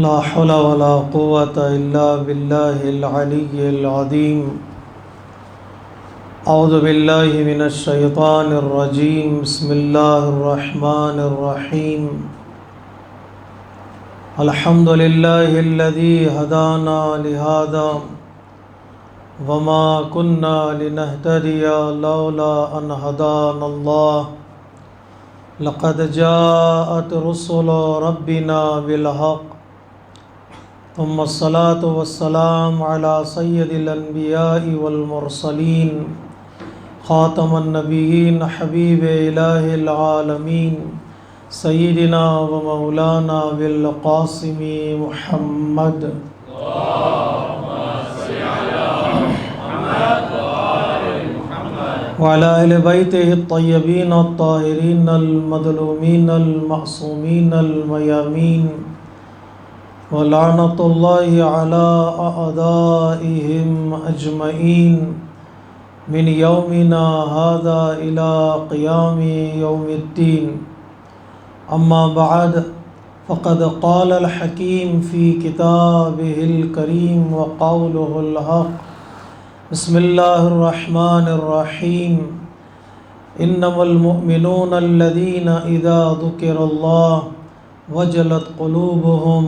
لا حول ولا قوة إلا بالله العلي العظيم. أعوذ بالله من الشيطان الرجيم. بسم الله الرحمن الرحيم. الحمد لله الذي هدانا لهذا وما كنا لنهتدي لولا أن هدانا الله. لقد جاءت رسل ربنا بالحق ثم الصلاة والسلام على سيد الأنبياء والمرسلين خاتم النبيين حبيب إله العالمين سيدنا ومولانا بالقاسم محمد وعلى أهل بيته الطيبين الطاهرين المظلومين المعصومين الميامين ولعنة الله على أعدائهم أجمعين من يومنا هذا إلى قيام يوم الدين. أما بعد فقد قال الحكيم في كتابه الكريم وقوله الحق. بسم الله الرحمن الرحيم. إنما المؤمنون الذين إذا ذكر الله وجلت قلوبهم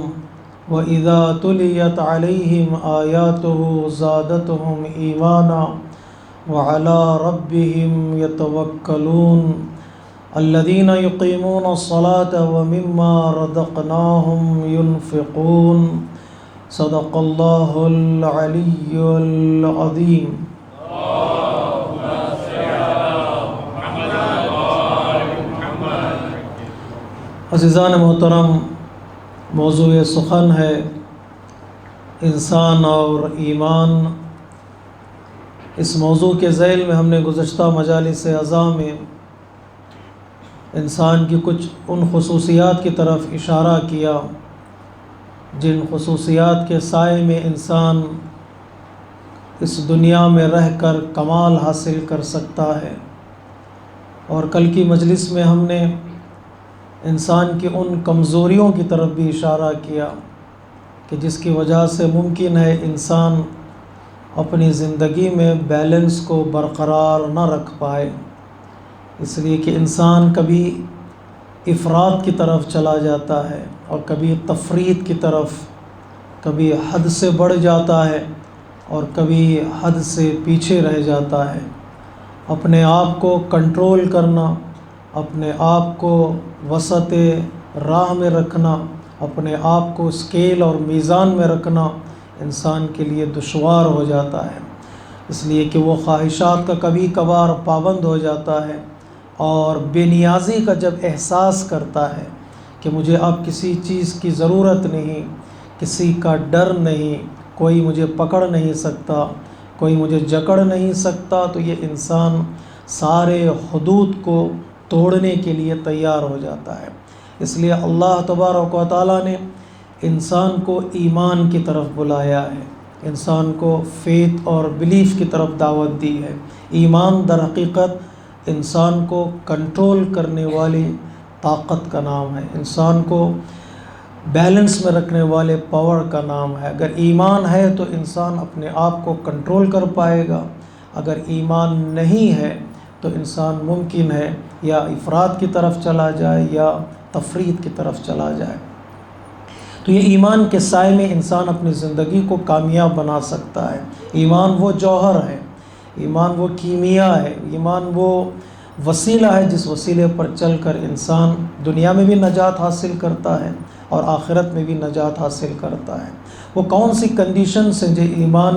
وإذا تليت عليهم آياته زادتهم إيمانا وعلى ربهم يتوكلون الذين يقيمون الصلاة ومما رزقناهم ينفقون. صدق الله العلي العظيم. عزیزان محترم، موضوع سخن ہے انسان اور ایمان. اس موضوع کے ذیل میں ہم نے گزشتہ مجالس اعضاء میں انسان کی کچھ ان خصوصیات کی طرف اشارہ کیا جن خصوصیات کے سائے میں انسان اس دنیا میں رہ کر کمال حاصل کر سکتا ہے. اور کل کی مجلس میں ہم نے انسان کی ان کمزوریوں کی طرف بھی اشارہ کیا کہ جس کی وجہ سے ممکن ہے انسان اپنی زندگی میں بیلنس کو برقرار نہ رکھ پائے، اس لیے کہ انسان کبھی افراط کی طرف چلا جاتا ہے اور کبھی تفریط کی طرف، کبھی حد سے بڑھ جاتا ہے اور کبھی حد سے پیچھے رہ جاتا ہے. اپنے آپ کو کنٹرول کرنا، اپنے آپ کو وسط راہ میں رکھنا، اپنے آپ کو اسکیل اور میزان میں رکھنا انسان کے لیے دشوار ہو جاتا ہے، اس لیے کہ وہ خواہشات کا کبھی کبھار پابند ہو جاتا ہے اور بے نیازی کا جب احساس کرتا ہے کہ مجھے اب کسی چیز کی ضرورت نہیں، کسی کا ڈر نہیں، کوئی مجھے پکڑ نہیں سکتا، کوئی مجھے جکڑ نہیں سکتا، تو یہ انسان سارے حدود کو توڑنے کے لیے تیار ہو جاتا ہے. اس لیے اللہ تبارک و تعالیٰ نے انسان کو ایمان کی طرف بلایا ہے، انسان کو فیتھ اور بلیف کی طرف دعوت دی ہے. ایمان در حقیقت انسان کو کنٹرول کرنے والی طاقت کا نام ہے، انسان کو بیلنس میں رکھنے والے پاور کا نام ہے. اگر ایمان ہے تو انسان اپنے آپ کو کنٹرول کر پائے گا، اگر ایمان نہیں ہے تو انسان ممکن ہے یا افراط کی طرف چلا جائے یا تفریط کی طرف چلا جائے. تو یہ ایمان کے سائے میں انسان اپنی زندگی کو کامیاب بنا سکتا ہے. ایمان وہ جوہر ہے، ایمان وہ کیمیا ہے، ایمان وہ وسیلہ ہے جس وسیلے پر چل کر انسان دنیا میں بھی نجات حاصل کرتا ہے اور آخرت میں بھی نجات حاصل کرتا ہے. وہ کون سی کنڈیشنز ہیں جو ایمان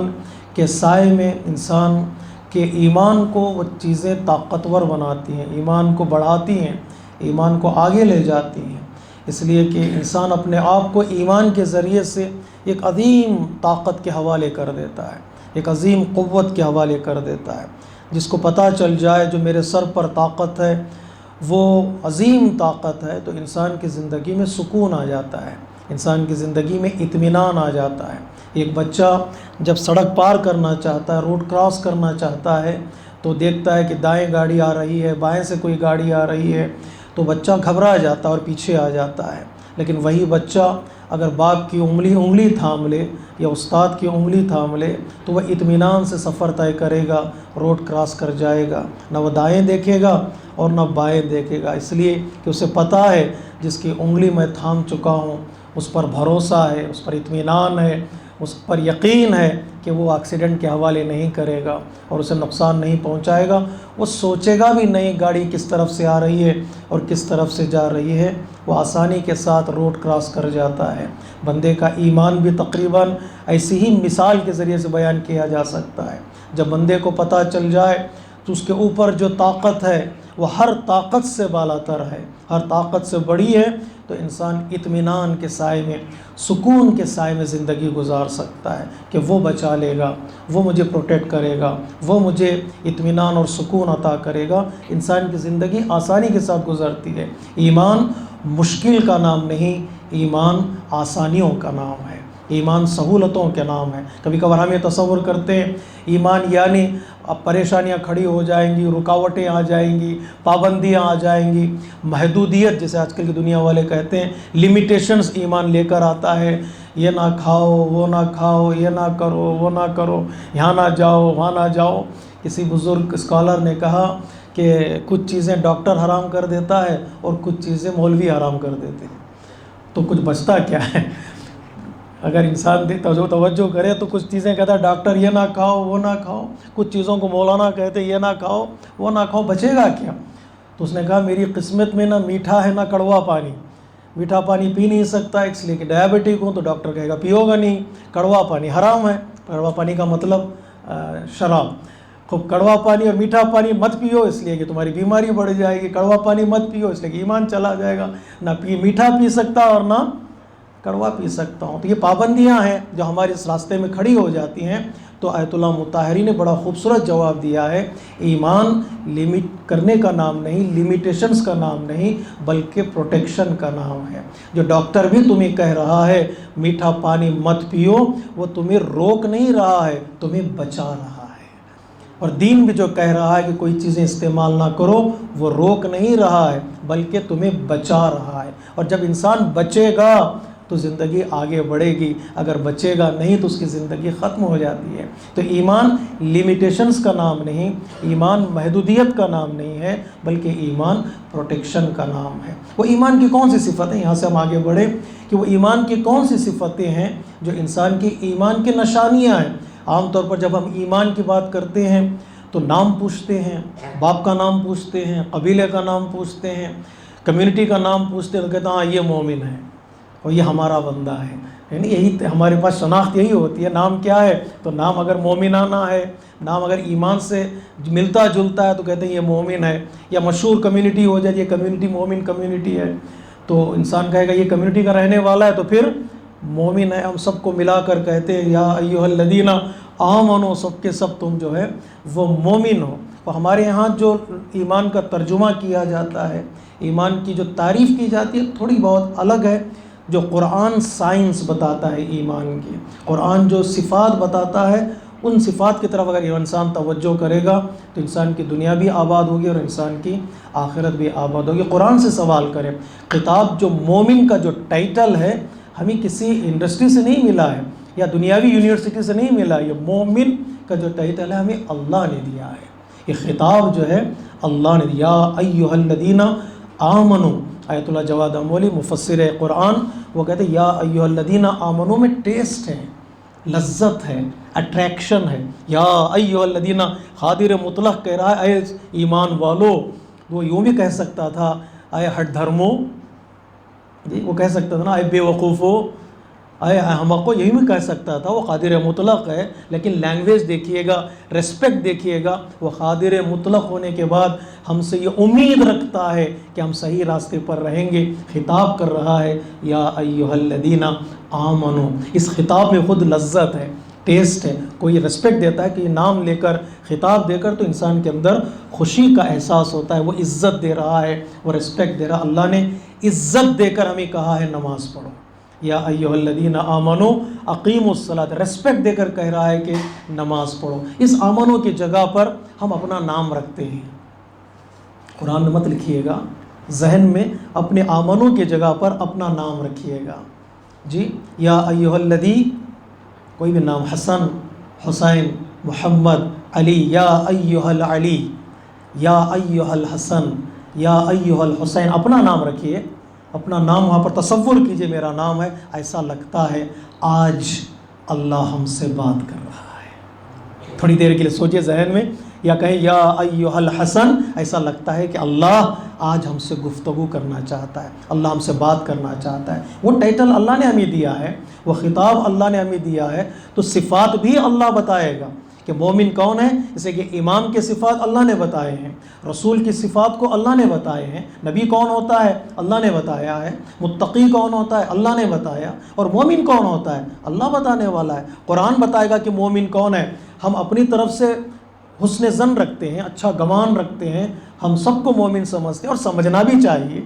کے سائے میں انسان کے ایمان کو وہ چیزیں طاقتور بناتی ہیں، ایمان کو بڑھاتی ہیں، ایمان کو آگے لے جاتی ہیں. اس لیے کہ انسان اپنے آپ کو ایمان کے ذریعے سے ایک عظیم طاقت کے حوالے کر دیتا ہے، ایک عظیم قوت کے حوالے کر دیتا ہے. جس کو پتہ چل جائے جو میرے سر پر طاقت ہے وہ عظیم طاقت ہے، تو انسان کی زندگی میں سکون آ جاتا ہے، انسان کی زندگی میں اطمینان آ جاتا ہے. ایک بچہ جب سڑک پار کرنا چاہتا ہے، روڈ کراس کرنا چاہتا ہے، تو دیکھتا ہے کہ دائیں گاڑی آ رہی ہے، بائیں سے کوئی گاڑی آ رہی ہے، تو بچہ گھبرا جاتا ہے اور پیچھے آ جاتا ہے. لیکن وہی بچہ اگر باپ کی انگلی تھام لے یا استاد کی انگلی تھام لے تو وہ اطمینان سے سفر طے کرے گا، روڈ کراس کر جائے گا، نہ وہ دائیں دیکھے گا اور نہ بائیں دیکھے گا، اس لیے کہ اسے پتہ ہے جس کی انگلی میں تھام چکا ہوں اس پر بھروسہ ہے، اس پر اطمینان ہے، اس پر یقین ہے کہ وہ ایکسیڈنٹ کے حوالے نہیں کرے گا اور اسے نقصان نہیں پہنچائے گا۔ وہ سوچے گا بھی نہیں گاڑی کس طرف سے آ رہی ہے اور کس طرف سے جا رہی ہے، وہ آسانی کے ساتھ روڈ کراس کر جاتا ہے۔ بندے کا ایمان بھی تقریباً ایسی ہی مثال کے ذریعے سے بیان کیا جا سکتا ہے۔ جب بندے کو پتہ چل جائے تو اس کے اوپر جو طاقت ہے وہ ہر طاقت سے بالاتر ہے، ہر طاقت سے بڑی ہے، تو انسان اطمینان کے سائے میں، سکون کے سائے میں زندگی گزار سکتا ہے کہ وہ بچا لے گا، وہ مجھے پروٹیکٹ کرے گا، وہ مجھے اطمینان اور سکون عطا کرے گا۔ انسان کی زندگی آسانی کے ساتھ گزرتی ہے۔ ایمان مشکل کا نام نہیں، ایمان آسانیوں کا نام ہے، ایمان سہولتوں کے نام ہے۔ کبھی کبھار ہم یہ تصور کرتے ہیں ایمان یعنی اب پریشانیاں کھڑی ہو جائیں گی، رکاوٹیں آ جائیں گی، پابندیاں آ جائیں گی، محدودیت جسے آج کل کی دنیا والے کہتے ہیں، لیمیٹیشنز ایمان لے کر آتا ہے۔ یہ نہ کھاؤ، وہ نہ کھاؤ، یہ نہ کرو، وہ نہ کرو، یہاں نہ جاؤ، وہاں نہ جاؤ۔ کسی بزرگ اسکالر نے کہا کہ کچھ چیزیں ڈاکٹر حرام کر دیتا ہے اور کچھ چیزیں مولوی حرام کر دیتے ہیں، تو کچھ بچتا کیا ہے؟ اگر انسان توجہ کرے تو کچھ چیزیں کہتا ہے ڈاکٹر یہ نہ کھاؤ، وہ نہ کھاؤ، کچھ چیزوں کو مولانا کہتے یہ نہ کھاؤ، وہ نہ کھاؤ، بچے گا کیا؟ تو اس نے کہا میری قسمت میں نہ میٹھا ہے نہ کڑوا پانی، میٹھا پانی پی نہیں سکتا اس لیے کہ ڈائبٹک ہوں، تو ڈاکٹر کہے گا پیو گا نہیں، کڑوا پانی حرام ہے، کڑوا پانی کا مطلب شراب، خوب کڑوا پانی اور میٹھا پانی مت پیو اس لیے کہ تمہاری بیماری بڑھ جائے گی، کڑوا پانی مت پیو اس لیے کہ ایمان چلا جائے گا، نہ میٹھا پی سکتا اور نہ کڑوا پی سکتا ہوں۔ تو یہ پابندیاں ہیں جو ہمارے اس راستے میں کھڑی ہو جاتی ہیں۔ تو آیت اللہ مطہری نے بڑا خوبصورت جواب دیا ہے، ایمان لمٹ کرنے کا نام نہیں، لیمیٹیشنز کا نام نہیں، بلکہ پروٹیکشن کا نام ہے۔ جو ڈاکٹر بھی تمہیں کہہ رہا ہے میٹھا پانی مت پیو، وہ تمہیں روک نہیں رہا ہے، تمہیں بچا رہا ہے۔ اور دین بھی جو کہہ رہا ہے کہ کوئی چیزیں استعمال نہ کرو، وہ روک نہیں رہا ہے بلکہ تمہیں بچا رہا ہے۔ اور جب انسان بچے گا تو زندگی آگے بڑھے گی، اگر بچے گا نہیں تو اس کی زندگی ختم ہو جاتی ہے۔ تو ایمان لیمیٹیشنز کا نام نہیں، ایمان محدودیت کا نام نہیں ہے، بلکہ ایمان پروٹیکشن کا نام ہے۔ وہ ایمان کی کون سی صفتیں، یہاں سے ہم آگے بڑھیں کہ وہ ایمان کی کون سی صفتیں ہیں جو انسان کی ایمان کی نشانیاں ہیں۔ عام طور پر جب ہم ایمان کی بات کرتے ہیں تو نام پوچھتے ہیں، باپ کا نام پوچھتے ہیں، قبیلے کا نام پوچھتے ہیں، کمیونٹی کا نام پوچھتے ہیں، تو کہتے ہیں ہاں یہ مومن ہے اور یہ ہمارا بندہ ہے، یعنی یہی ہمارے پاس شناخت یہی ہوتی ہے۔ نام کیا ہے؟ تو نام اگر مومنانہ ہے، نام اگر ایمان سے ملتا جلتا ہے تو کہتے ہیں یہ مومن ہے، یا مشہور کمیونٹی ہو جائے یہ کمیونٹی مومن کمیونٹی ہے، تو انسان کہے گا یہ کمیونٹی کا رہنے والا ہے تو پھر مومن ہے۔ ہم سب کو ملا کر کہتے ہیں یا ایھا الذین آمنو، سب کے سب تم جو ہے وہ مومن ہو۔ تو ہمارے یہاں جو ایمان کا ترجمہ کیا جاتا ہے، ایمان کی جو تعریف کی جاتی ہے تھوڑی بہت الگ ہے۔ جو قرآن سائنس بتاتا ہے ایمان کی، قرآن جو صفات بتاتا ہے، ان صفات کی طرف اگر یہ انسان توجہ کرے گا تو انسان کی دنیا بھی آباد ہوگی اور انسان کی آخرت بھی آباد ہوگی۔ قرآن سے سوال کریں، خطاب جو مومن کا جو ٹائٹل ہے ہمیں کسی انڈسٹری سے نہیں ملا ہے یا دنیاوی یونیورسٹی سے نہیں ملا، یہ مومن کا جو ٹائٹل ہے ہمیں اللہ نے دیا ہے۔ یہ خطاب جو ہے اللہ نے دیا، ایھا الذین آمنو۔ آیت اللہ جواد امولی مفسر قرآن وہ کہتے ہیں یا ایھا الذین آمنو میں ٹیسٹ ہے، لذت ہے، اٹریکشن ہے۔ یا ایھا الذین، خادر مطلق کہہ رہا ہے اے ایمان والو۔ وہ یوں بھی کہہ سکتا تھا اے ہٹ دھرمو، جی وہ کہہ سکتا تھا نا اے بے وقوفو، اے احمقو، یہی بھی کہہ سکتا تھا۔ وہ قادر مطلق ہے، لیکن لینگویج دیکھیے گا، ریسپیکٹ دیکھیے گا، وہ قادر مطلق ہونے کے بعد ہم سے یہ امید رکھتا ہے کہ ہم صحیح راستے پر رہیں گے۔ خطاب کر رہا ہے یا ایھا الذین آمنو۔ اس خطاب میں خود لذت ہے، ٹیسٹ ہے، کوئی ریسپیکٹ دیتا ہے کہ یہ نام لے کر، خطاب دے کر تو انسان کے اندر خوشی کا احساس ہوتا ہے، وہ عزت دے رہا ہے، وہ ریسپیکٹ دے رہا ہے۔ اللہ نے عزت دے کر ہمیں کہا ہے نماز پڑھو، یا ایھا الذین آمنو اقیموا الصلاۃ، ریسپیکٹ دے کر کہہ رہا ہے کہ نماز پڑھو۔ اس آمنو کی جگہ پر ہم اپنا نام رکھتے ہیں، قرآن میں مت لکھیے گا، ذہن میں اپنے آمنو کی جگہ پر اپنا نام رکھیے گا۔ جی یا ایھا الذی، کوئی بھی نام، حسن، حسین، محمد، علی، یا ایھا العلی، یا ایھا الحسن، یا ایھا الحسین، اپنا نام رکھیے، اپنا نام وہاں پر تصور کیجئے، میرا نام ہے، ایسا لگتا ہے آج اللہ ہم سے بات کر رہا ہے۔ تھوڑی دیر کے لیے سوچئے ذہن میں، یا کہیں یا ایھا الحسن، ایسا لگتا ہے کہ اللہ آج ہم سے گفتگو کرنا چاہتا ہے، اللہ ہم سے بات کرنا چاہتا ہے۔ وہ ٹائٹل اللہ نے ہمیں دیا ہے، وہ خطاب اللہ نے ہمیں دیا ہے، تو صفات بھی اللہ بتائے گا کہ مومن کون ہے، جیسے کہ امام کے صفات اللہ نے بتائے ہیں، رسول کی صفات کو اللہ نے بتائے ہیں، نبی کون ہوتا ہے اللہ نے بتایا ہے، متقی کون ہوتا ہے اللہ نے بتایا، اور مومن کون ہوتا ہے اللہ بتانے والا ہے۔ قرآن بتائے گا کہ مومن کون ہے۔ ہم اپنی طرف سے حسن ظن رکھتے ہیں، اچھا گمان رکھتے ہیں، ہم سب کو مومن سمجھتے ہیں اور سمجھنا بھی چاہیے،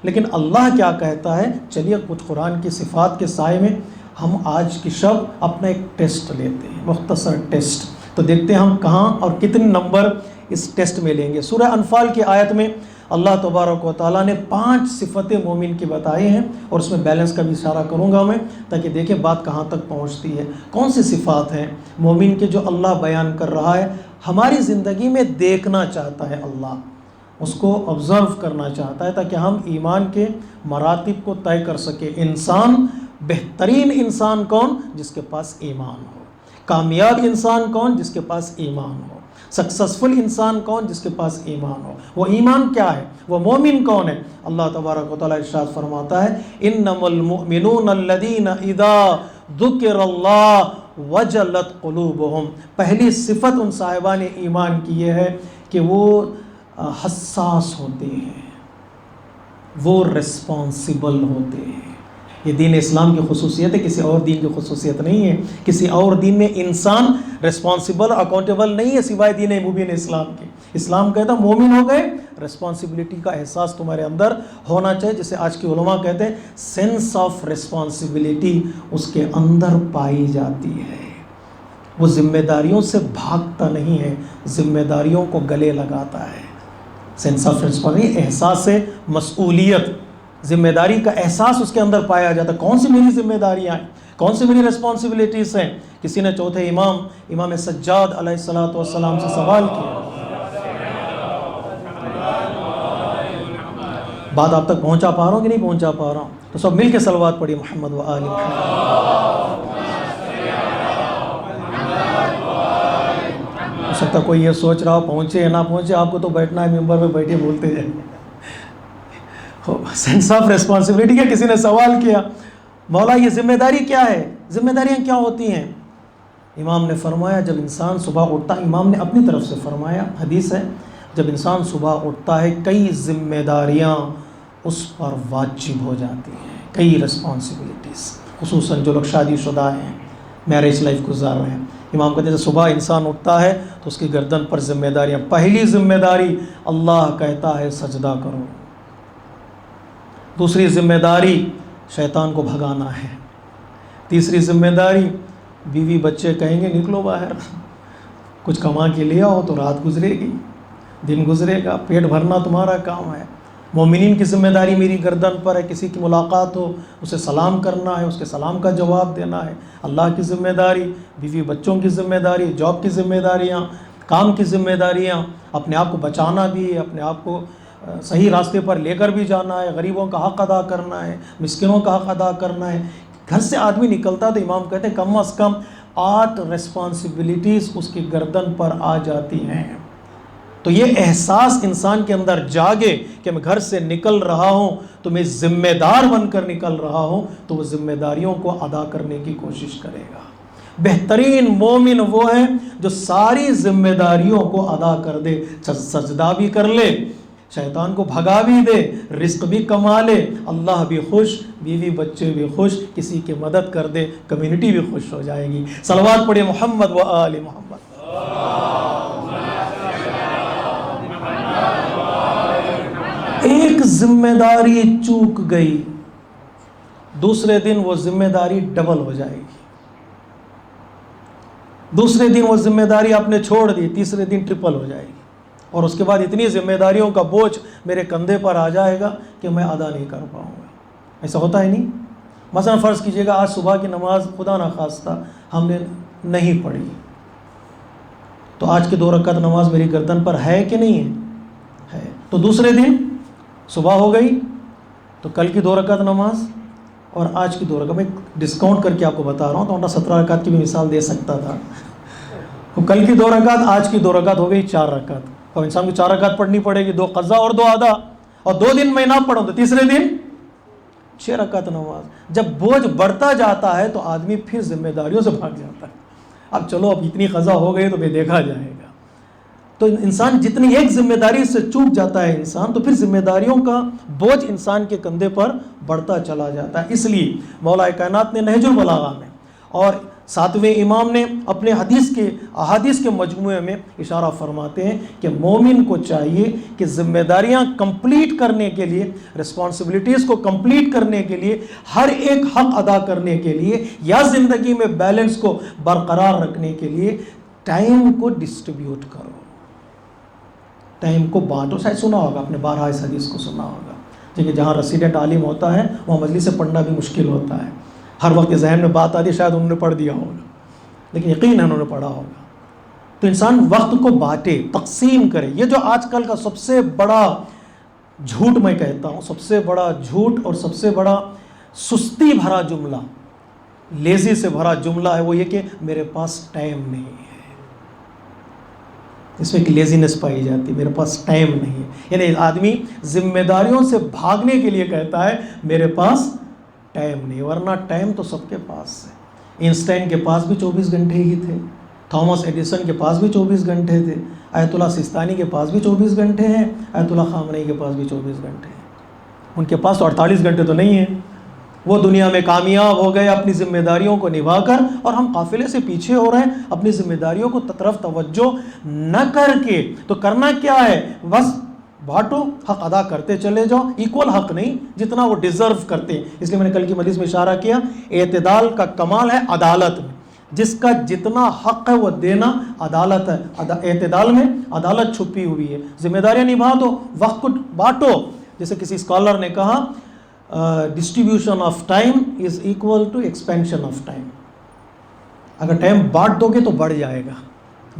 لیکن اللہ کیا کہتا ہے؟ چلیے کچھ قرآن کی صفات کے سائے میں ہم آج کی شب اپنا ایک ٹیسٹ لیتے ہیں، مختصر ٹیسٹ، تو دیکھتے ہیں ہم کہاں اور کتنے نمبر اس ٹیسٹ میں لیں گے۔ سورہ انفال کی آیت میں اللہ تبارک و تعالیٰ نے 5 صفتیں مومن کی بتائی ہیں، اور اس میں بیلنس کا بھی اشارہ کروں گا میں، تاکہ دیکھیں بات کہاں تک پہنچتی ہے، کون سی صفات ہیں مومن کے جو اللہ بیان کر رہا ہے، ہماری زندگی میں دیکھنا چاہتا ہے اللہ، اس کو آبزرو کرنا چاہتا ہے، تاکہ ہم ایمان کے مراتب کو طے کر سکیں۔ انسان، بہترین انسان کون؟ جس کے پاس ایمان ہو۔ کامیاب انسان کون؟ جس کے پاس ایمان ہو۔ سکسسفل انسان کون؟ جس کے پاس ایمان ہو۔ وہ ایمان کیا ہے؟ وہ مومن کون ہے؟ اللہ تبارک و تعالیٰ ارشاد فرماتا ہے انما المؤمنون الذین اذا ذکر اللہ وجلت قلوبہم، پہلی صفت ان صاحبان ایمان کی یہ ہے کہ وہ حساس ہوتے ہیں، وہ رسپانسیبل ہوتے ہیں۔ یہ دین اسلام کی خصوصیت ہے، کسی اور دین کی خصوصیت نہیں ہے۔ کسی اور دین میں انسان رسپانسیبل، اکاؤنٹیبل نہیں ہے سوائے دین مبین اسلام کے۔ اسلام کہتا ہے مومن ہو گئے، رسپانسبلٹی کا احساس تمہارے اندر ہونا چاہیے، جسے آج کے علماء کہتے ہیں سینس آف رسپانسبلٹی اس کے اندر پائی جاتی ہے۔ وہ ذمہ داریوں سے بھاگتا نہیں ہے، ذمہ داریوں کو گلے لگاتا ہے۔ سینس آف رسپانسبلٹی، احساس مسئولیت، ذمہ داری کا احساس اس کے اندر پایا جاتا ہے۔ کون سی میری ذمہ داریاں ہیں، کون سی میری رسپانسبلٹیز ہیں؟ کسی نے چوتھے امام سجاد علیہ السلام سے سوال کیا۔ بات آپ تک پہنچا پا رہا ہوں کہ نہیں پہنچا پا رہا ہوں؟ تو سب مل کے صلوات پڑھی محمد و آل محمد۔ ہو سکتا ہے کوئی یہ سوچ رہا ہو پہنچے یا نہ پہنچے، آپ کو تو بیٹھنا ہے ممبر میں، بیٹھے بولتے جائیں۔ سینس آف ریسپانسبلٹی کا کسی نے سوال کیا، مولا یہ ذمہ داری کیا ہے، ذمہ داریاں کیا ہوتی ہیں؟ امام نے فرمایا جب انسان صبح اٹھتا ہے، امام نے اپنی طرف سے فرمایا، حدیث ہے، جب انسان صبح اٹھتا ہے کئی ذمہ داریاں اس پر واجب ہو جاتی ہیں، کئی رسپانسبلٹیز، خصوصاً جو لوگ شادی شدہ ہیں، میرج لائف گزار رہے ہیں۔ امام کہتے ہیں جب صبح انسان اٹھتا ہے تو اس کی گردن پر ذمہ داریاں، پہلی ذمہ داری اللہ کہتا ہے سجدہ کرو، دوسری ذمہ داری شیطان کو بھگانا ہے، تیسری ذمہ داری بیوی بچے کہیں گے نکلو باہر، کچھ کما کے لے آؤ تو رات گزرے گی، دن گزرے گا، پیٹ بھرنا تمہارا کام ہے۔ مومنین کی ذمہ داری میری گردن پر ہے، کسی کی ملاقات ہو اسے سلام کرنا ہے، اس کے سلام کا جواب دینا ہے، اللہ کی ذمہ داری، بیوی بچوں کی ذمہ داری، جاب کی ذمہ داریاں، کام کی ذمہ داریاں، اپنے آپ کو بچانا بھی ہے، اپنے آپ کو صحیح راستے پر لے کر بھی جانا ہے، غریبوں کا حق ادا کرنا ہے، مسکینوں کا حق ادا کرنا ہے۔ گھر سے آدمی نکلتا تو امام کہتے ہیں کم از کم 8 رسپانسبلٹیز اس کی گردن پر آ جاتی ہیں۔ تو یہ احساس انسان کے اندر جاگے کہ میں گھر سے نکل رہا ہوں تو میں ذمہ دار بن کر نکل رہا ہوں، تو وہ ذمہ داریوں کو ادا کرنے کی کوشش کرے گا۔ بہترین مومن وہ ہے جو ساری ذمہ داریوں کو ادا کر دے، سجدہ بھی کر لے، شیطان کو بھگا بھی دے، رزق بھی کما لے، اللہ بھی خوش، بیوی بچے بھی خوش، کسی کی مدد کر دے، کمیونٹی بھی خوش ہو جائے گی۔ صلوات پڑھیں محمد و آل محمد۔ ایک ذمہ داری چوک گئی، دوسرے دن وہ ذمہ داری ڈبل ہو جائے گی، دوسرے دن وہ ذمہ داری آپ نے چھوڑ دی، تیسرے دن ٹرپل ہو جائے گی، اور اس کے بعد اتنی ذمہ داریوں کا بوجھ میرے کندھے پر آ جائے گا کہ میں ادا نہیں کر پاؤں گا۔ ایسا ہوتا ہے نہیں؟ مثلا فرض کیجئے گا آج صبح کی نماز خدا نخواستہ ہم نے نہیں پڑھی، تو آج کی 2 رکعت نماز میری گردن پر ہے کہ نہیں ہے؟ تو دوسرے دن صبح ہو گئی تو کل کی 2 رکعت نماز اور آج کی 2 رکعت، میں ڈسکاؤنٹ کر کے آپ کو بتا رہا ہوں، تو ورنہ 17 رکعت کی بھی مثال دے سکتا تھا. تو کل کی 2 رکعت، آج کی 2 رکعت ہو گئی 4 رکعت. اور انسان کو 4 رکعت پڑھنی پڑے گی، 2 قضا اور 2 ادا. اور 2 دن میں نہ پڑھوں تو تیسرے دن 6 رکعت نماز. جب بوجھ بڑھتا جاتا ہے تو آدمی پھر ذمہ داریوں سے بھاگ جاتا ہے. اب چلو اب اتنی قضا ہو گئی تو پھر دیکھا جائے گا. تو انسان جتنی ایک ذمہ داری سے چوک جاتا ہے انسان، تو پھر ذمہ داریوں کا بوجھ انسان کے کندھے پر بڑھتا چلا جاتا ہے. اس لیے مولا کائنات نے نہج البلاغہ میں اور 7ویں امام نے اپنے احادیث کے مجموعے میں اشارہ فرماتے ہیں کہ مومن کو چاہیے کہ ذمہ داریاں کمپلیٹ کرنے کے لیے، رسپانسبلٹیز کو کمپلیٹ کرنے کے لیے، ہر ایک حق ادا کرنے کے لیے یا زندگی میں بیلنس کو برقرار رکھنے کے لیے ٹائم کو ڈسٹریبیوٹ کرو، ٹائم کو بانٹو. شاید سنا ہوگا آپ نے، بارہا اس حدیث کو سنا ہوگا. ٹھیک ہے، جہاں ریسیڈنٹ عالم ہوتا ہے وہاں مجلس سے پڑھنا بھی مشکل ہوتا ہے. ہر وقت ذہن میں بات آتی ہے، شاید انہوں نے پڑھ دیا ہوگا، لیکن یقین ہے انہوں نے پڑھا ہوگا. تو انسان وقت کو بانٹے، تقسیم کرے. یہ جو آج کل کا سب سے بڑا جھوٹ میں کہتا ہوں، سب سے بڑا جھوٹ اور سب سے بڑا سستی بھرا جملہ، لیزی سے بھرا جملہ ہے، وہ یہ کہ میرے پاس ٹائم نہیں ہے. اس میں ایک لیزینس پائی جاتی ہے، میرے پاس ٹائم نہیں ہے. یعنی آدمی ذمہ داریوں سے بھاگنے کے لیے کہتا ہے میرے پاس ٹائم نہیں، ورنہ ٹائم تو سب کے پاس ہے. اینسٹائن کے پاس بھی 24 گھنٹے ہی تھے، تھامس ایڈیسن کے پاس بھی 24 گھنٹے تھے، آیت اللہ سستانی کے پاس بھی 24 گھنٹے ہیں، آیت اللہ خامنئی کے پاس بھی 24 گھنٹے ہیں. ان کے پاس تو 48 گھنٹے تو نہیں ہیں. وہ دنیا میں کامیاب ہو گئے اپنی ذمہ داریوں کو نبھا کر، اور ہم قافلے سے پیچھے ہو رہے ہیں اپنی ذمہ داریوں کو طرف توجہ نہ کر کے. تو کرنا کیا ہے؟ بس بانٹو، حق ادا کرتے چلے جاؤ. ایکول حق نہیں، جتنا وہ ڈیزرو کرتے ہیں. اس لیے میں نے کل کی مجلس میں اشارہ کیا، اعتدال کا کمال ہے عدالت میں. جس کا جتنا حق ہے وہ دینا عدالت ہے. اعتدال میں عدالت چھپی ہوئی ہے. ذمہ داریاں نبھا دو، وقت کو بانٹو. جیسے کسی اسکالر نے کہا، distribution of time is equal to expansion of time. اگر ٹائم بانٹ دو گے تو بڑھ جائے گا،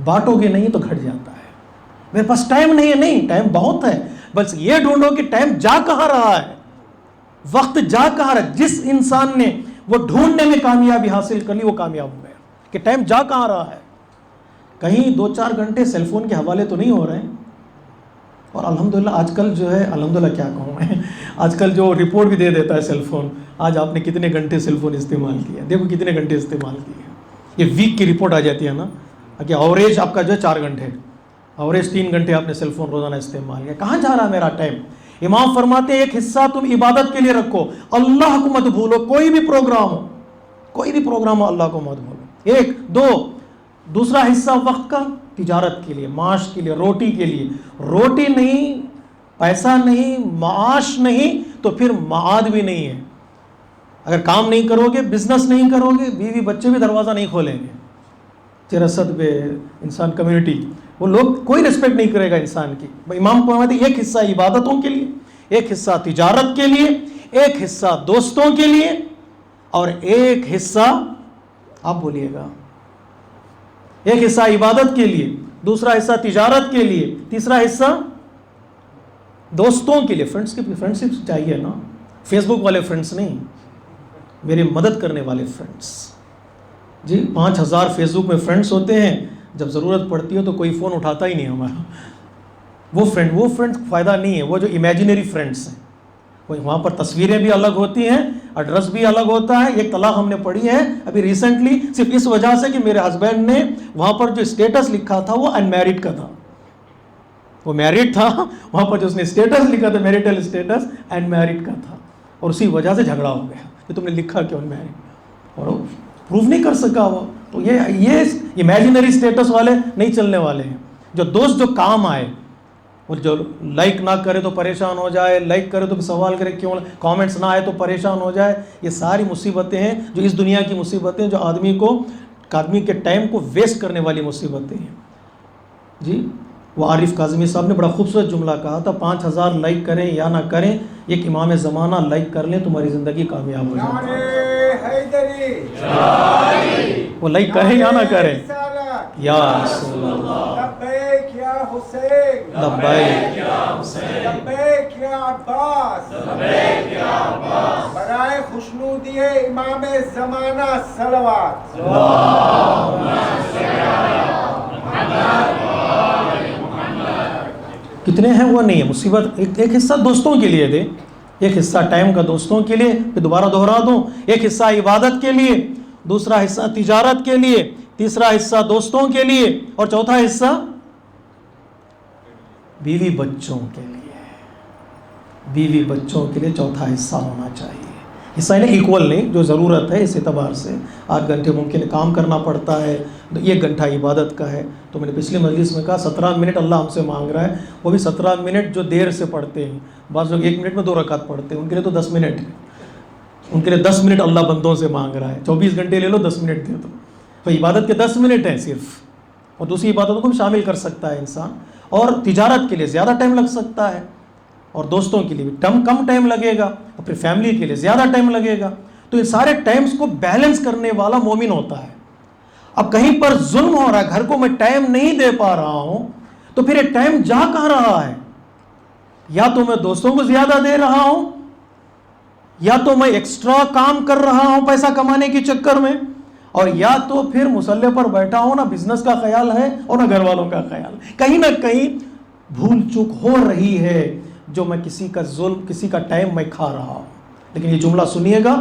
بانٹو گے نہیں تو گھٹ جاتا ہے. میرے پاس ٹائم نہیں ہے، نہیں، ٹائم بہت ہے، بس یہ ڈھونڈو کہ ٹائم جا کہاں رہا ہے، وقت جا کہاں رہا ہے. جس انسان نے وہ ڈھونڈنے میں کامیابی حاصل کر لی وہ کامیاب ہو گیا کہ ٹائم جا کہاں رہا ہے. کہیں 2-4 گھنٹے سیل فون کے حوالے تو نہیں ہو رہے ہیں. اور الحمدللہ آج کل جو ہے، الحمدللہ کیا کہوں میں، آج کل جو رپورٹ بھی دے دیتا ہے سیل فون، آج آپ نے کتنے گھنٹے سیل فون استعمال کیا، دیکھو کتنے گھنٹے استعمال کیے. یہ ویک کی رپورٹ آ جاتی ہے نا، کہ اوریج آپ کا جو ہے 4 گھنٹے، اوریج 3 گھنٹے آپ نے سیل فون روزانہ استعمال کیا. کہاں جا رہا ہے میرا ٹائم؟ امام فرماتے ہیں ایک حصہ تم عبادت کے لیے رکھو، اللہ کو مت بھولو. کوئی بھی پروگرام ہو اللہ کو مت بھولو. 1 2 دوسرا حصہ وقت کا تجارت کے لیے، معاش کے لیے، روٹی کے لیے. روٹی نہیں، پیسہ نہیں، معاش نہیں تو پھر معاد بھی نہیں ہے. اگر کام نہیں کرو گے، بزنس نہیں کرو گے، بیوی بچے بھی دروازہ نہیں کھولیں گے. چرسد پہ انسان کمیونٹی، وہ لوگ کوئی ریسپیکٹ نہیں کرے گا انسان کی. امام کو فرماتے ہیں ایک حصہ عبادتوں کے لیے، ایک حصہ تجارت کے لیے، ایک حصہ دوستوں کے لیے، اور ایک حصہ، آپ بولیے گا، ایک حصہ عبادت کے لیے، دوسرا حصہ تجارت کے لیے، تیسرا حصہ دوستوں کے لیے. فرینڈشپ چاہیے نا، فیس بک والے فرینڈس نہیں، میری مدد کرنے والے فرینڈس. جی 5000 فیس بک میں فرینڈس ہوتے ہیں، جب ضرورت پڑتی ہے تو کوئی فون اٹھاتا ہی نہیں ہمارا. وہ فرینڈ فائدہ نہیں ہے. وہ جو امیجنری فرینڈس ہیں، وہاں پر تصویریں بھی الگ ہوتی ہیں، ایڈریس بھی الگ ہوتا ہے. ایک طلاق ہم نے پڑھی ہے ابھی ریسنٹلی، صرف اس وجہ سے کہ میرے ہسبینڈ نے وہاں پر جو اسٹیٹس لکھا تھا وہ ان میرڈ کا تھا. وہ میرڈ تھا، وہاں پر جو اس نے اسٹیٹس لکھا تھا میریٹل اسٹیٹس ان میرڈ کا تھا، اور اسی وجہ سے جھگڑا ہو گیا کہ تم نے لکھا کیوں ان میرڈ، اور پروف نہیں کر سکا وہ. تو یہ امیجنری اسٹیٹس والے نہیں چلنے والے ہیں. جو دوست جو کام آئے، وہ جو لائک نہ کرے تو پریشان ہو جائے، لائک کرے تو سوال کرے کیوں، کامنٹس نہ آئے تو پریشان ہو جائے. یہ ساری مصیبتیں ہیں جو اس دنیا کی مصیبتیں، جو آدمی کے ٹائم کو ویسٹ کرنے والی مصیبتیں ہیں. جی وہ عارف کاظمی صاحب نے بڑا خوبصورت جملہ کہا تھا، 5000 لائک کریں یا نہ کریں، ایک امام زمانہ لائک کر لیں تمہاری زندگی کامیاب ہو جائے۔ وہ لائک کریں یا نہ کریں، یا رسول اللہ لبیک یا حسین، لبیک لبیک یا عباس، برائے خوشنودی امام زمانہ صلوات۔ کتنے ہیں وہ نہیں ہے مصیبت۔ ایک حصہ دوستوں کے لیے دے، ایک حصہ ٹائم کا دوستوں کے لیے، پھر دوبارہ دہرا دوں، ایک حصہ عبادت کے لیے، دوسرا حصہ تجارت کے لیے، تیسرا حصہ دوستوں کے لیے، اور چوتھا حصہ بیوی بچوں کے لیے۔ بیوی بچوں کے لیے چوتھا حصہ ہونا چاہیے۔ حصہ نہیں ایکول نہیں، جو ضرورت ہے اس اعتبار سے 8 گھنٹے ممکن کام کرنا پڑتا ہے، 1 گھنٹہ عبادت کا ہے۔ تو میں نے پچھلی مجلس میں کہا 17 منٹ اللہ ہم سے مانگ رہا ہے، وہ بھی 17 منٹ جو دیر سے پڑھتے ہیں۔ بعض لوگ 1 منٹ میں 2 رکعت پڑھتے ہیں، ان کے لیے تو 10 منٹ ہے، ان کے لیے 10 منٹ اللہ بندوں سے مانگ رہا ہے۔ 24 گھنٹے لے لو، 10 منٹ دے دو، تو عبادت کے 10 منٹ ہیں صرف، اور دوسری عبادتوں کو بھی شامل کر سکتا ہے انسان۔ اور تجارت کے لیے زیادہ ٹائم لگ سکتا ہے، اور دوستوں کے لیے بھی کم ٹائم لگے گا، اور پھر فیملی کے لیے زیادہ ٹائم لگے گا۔ تو ان سارے ٹائمز کو بیلنس کرنے والا مومن ہوتا ہے۔ اب کہیں پر ظلم ہو رہا ہے، گھر کو میں ٹائم نہیں دے پا رہا ہوں، تو پھر یہ ٹائم جا کہاں رہا ہے؟ یا تو میں دوستوں کو زیادہ دے رہا ہوں، یا تو میں ایکسٹرا کام کر رہا ہوں پیسہ کمانے کے چکر میں، اور یا تو پھر مسلح پر بیٹھا ہوں، نہ بزنس کا خیال ہے اور نہ گھر والوں کا خیال۔ کہیں نہ کہیں بھول چوک ہو رہی ہے، جو میں کسی کا ظلم، کسی کا ٹائم میں کھا رہا ہوں۔ لیکن یہ جملہ سنیے گا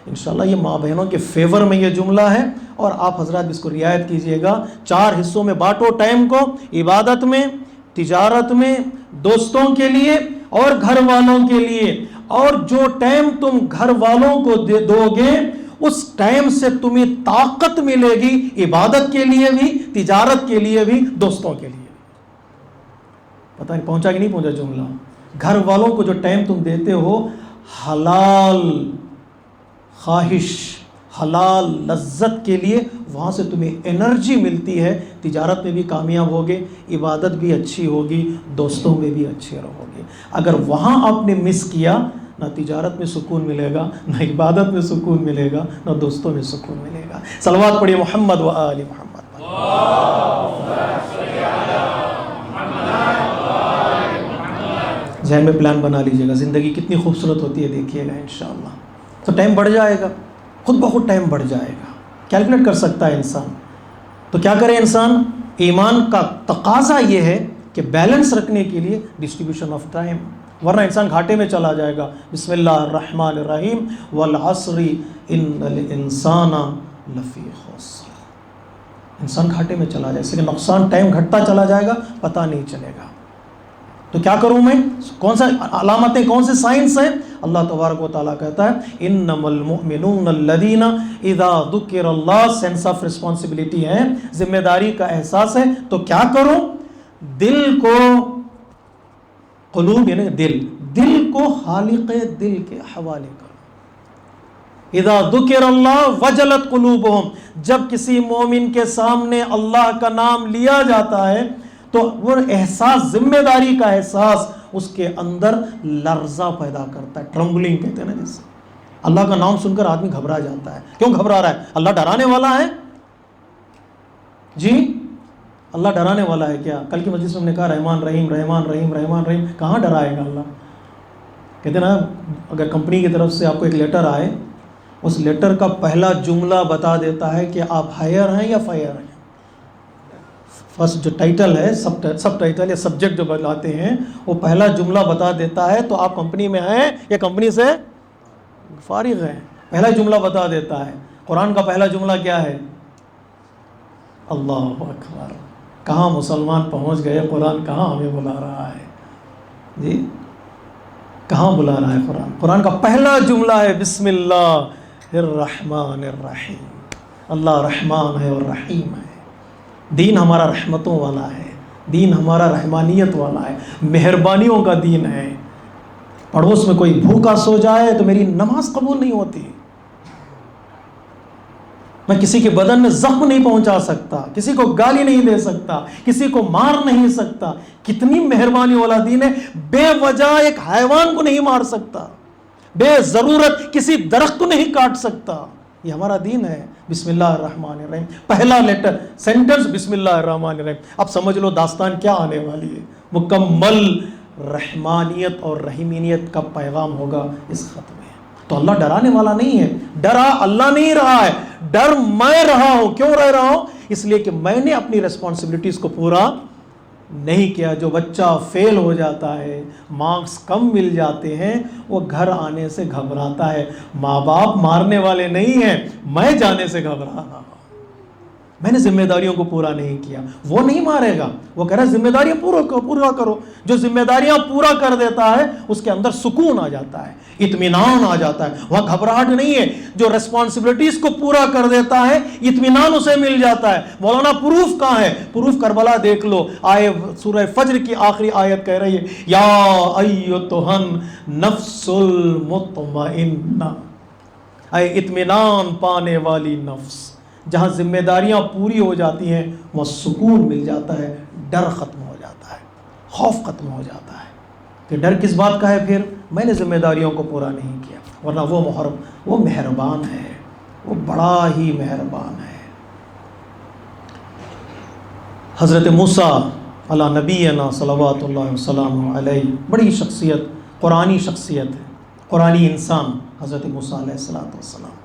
انشاءاللہ، یہ ماں بہنوں کے فیور میں یہ جملہ ہے، اور آپ حضرات بھی اس کو رعایت کیجئے گا۔ 4 حصوں میں بانٹو ٹائم کو، عبادت میں، تجارت میں، دوستوں کے لیے اور گھر والوں کے لیے۔ اور جو ٹائم تم گھر والوں کو دو گے، اس ٹائم سے تمہیں طاقت ملے گی عبادت کے لیے بھی، تجارت کے لیے بھی، دوستوں کے لیے بھی۔ پتہ نہیں پہنچا کہ نہیں پہنچا جملہ؟ گھر والوں کو جو ٹائم تم دیتے ہو، حلال خواہش، حلال لذت کے لیے، وہاں سے تمہیں انرجی ملتی ہے، تجارت میں بھی کامیاب ہوگے، عبادت بھی اچھی ہوگی، دوستوں میں بھی اچھے رہو گے۔ اگر وہاں آپ نے مس کیا، نہ تجارت میں سکون ملے گا، نہ عبادت میں سکون ملے گا، نہ دوستوں میں سکون ملے گا۔ صلوات پڑھیے محمد و آل محمد۔ ذہن میں پلان بنا لیجئے گا، زندگی کتنی خوبصورت ہوتی ہے دیکھیے گا انشاءاللہ۔ تو ٹائم بڑھ جائے گا، خود بخود ٹائم بڑھ جائے گا، کیلکولیٹ کر سکتا ہے انسان۔ تو کیا کرے انسان؟ ایمان کا تقاضا یہ ہے کہ بیلنس رکھنے کے لیے ڈسٹریبیوشن آف ٹائم، ورنہ انسان گھاٹے میں چلا جائے گا۔ بسم اللہ الرحمن الرحیم، والعصر ان الانسان لفی خسر۔ انسان گھاٹے میں چلا جائے، اس لیے نقصان، ٹائم گھٹتا چلا جائے گا، پتہ نہیں چلے گا۔ تو کیا کروں میں؟ کون سا علامتیں، کون سے سائنس ہیں؟ اللہ تبارک و تعالیٰ کہتا ہے انما المؤمنون الذین اذا ذکر اللہ، سینس آف رسپانسبلٹی ہے، ذمہ داری کا احساس ہے۔ تو کیا کروں؟ دل کو، قلوب یعنی دل کو خالق دل کے حوالے کرو۔ اذا ذکر اللہ وجلت قلوبہم، جب کسی مومن کے سامنے اللہ کا نام لیا جاتا ہے تو وہ احساس، ذمہ داری کا احساس اس کے اندر لرزہ پیدا کرتا ہے، ٹرمبلنگ کہتے ہیں نا جیسے۔ اللہ کا نام سن کر آدمی گھبرا جاتا ہے۔ کیوں گھبرا رہا ہے؟ اللہ ڈرانے والا ہے؟ جی اللہ ڈرانے والا ہے کیا؟ کل کی مجلس میں ہم نے کہا رحمان رحیم رحمان رحیم رحمان رحیم، کہاں ڈرائے گا اللہ؟ کہتے ہیں نا اگر کمپنی کی طرف سے آپ کو ایک لیٹر آئے، اس لیٹر کا پہلا جملہ بتا دیتا ہے کہ آپ ہائر ہیں یا فائر ہیں۔ فرسٹ جو ٹائٹل ہے، سب ٹائٹل یا سبجیکٹ جو بتاتے ہیں، وہ پہلا جملہ بتا دیتا ہے تو آپ کمپنی میں ہیں یا کمپنی سے فارغ ہیں، پہلا جملہ بتا دیتا ہے۔ قرآن کا پہلا جملہ کیا ہے؟ اللہ اکبر۔ کہاں مسلمان پہنچ گئے، قرآن کہاں ہمیں بلا رہا ہے جی، کہاں بلا رہا ہے قرآن؟ قرآن کا پہلا جملہ ہے بسم اللہ الرحمن الرحیم۔ اللہ رحمان ہے اور رحیم ہے۔ دین ہمارا رحمتوں والا ہے، دین ہمارا رحمانیت والا ہے، مہربانیوں کا دین ہے۔ پڑوس میں کوئی بھوکا سو جائے تو میری نماز قبول نہیں ہوتی، میں کسی کے بدن میں زخم نہیں پہنچا سکتا، کسی کو گالی نہیں دے سکتا، کسی کو مار نہیں سکتا. کتنی مہربانی والا دین ہے. بے وجہ ایک حیوان کو نہیں مار سکتا، بے ضرورت کسی درخت کو نہیں کاٹ سکتا. یہ ہمارا دین ہے. بسم اللہ الرحمن الرحیم، پہلا لیٹر سینٹنس بسم اللہ الرحمن الرحیم. اب سمجھ لو داستان کیا آنے والی ہے. مکمل رحمانیت اور رحیمینیت کا پیغام ہوگا اس خط میں. تو اللہ ڈرانے والا نہیں ہے. ڈرا اللہ نہیں رہا ہے، ڈر میں رہا ہوں. کیوں رہا ہوں؟ اس لیے کہ میں نے اپنی ریسپانسبلٹیز کو پورا نہیں کیا. جو بچہ فیل ہو جاتا ہے، مارکس کم مل جاتے ہیں، وہ گھر آنے سے گھبراتا ہے. ماں باپ مارنے والے نہیں ہیں، میں جانے سے گھبرا رہا ہوں. میں نے ذمہ داریوں کو پورا نہیں کیا. وہ نہیں مارے گا، وہ کہہ رہا ہے ذمہ داریاں پورا کرو. جو ذمہ داریاں پورا کر دیتا ہے اس کے اندر سکون آ جاتا ہے، اطمینان آ جاتا ہے. وہاں گھبراہٹ نہیں ہے. جو ریسپانسبلٹیز کو پورا کر دیتا ہے اطمینان اسے مل جاتا ہے. مولانا پروف کہاں ہے؟ پروف کربلا دیکھ لو. آئے سورہ فجر کی آخری آیت کہہ رہی ہے یا ایتھن نفس المطمئنہ، اے اطمینان پانے والی نفس. جہاں ذمہ داریاں پوری ہو جاتی ہیں وہ سکون مل جاتا ہے، ڈر ختم ہو جاتا ہے، خوف ختم ہو جاتا ہے. کہ ڈر کس بات کا ہے؟ پھر میں نے ذمہ داریوں کو پورا نہیں کیا. ورنہ وہ مہربان ہے، وہ بڑا ہی مہربان ہے. حضرت موسیٰ علی نبینا صلوات اللہ وسلم علیہ، بڑی شخصیت، قرآنی شخصیت ہے، قرآنی انسان حضرت موسیٰ علیہ السلام.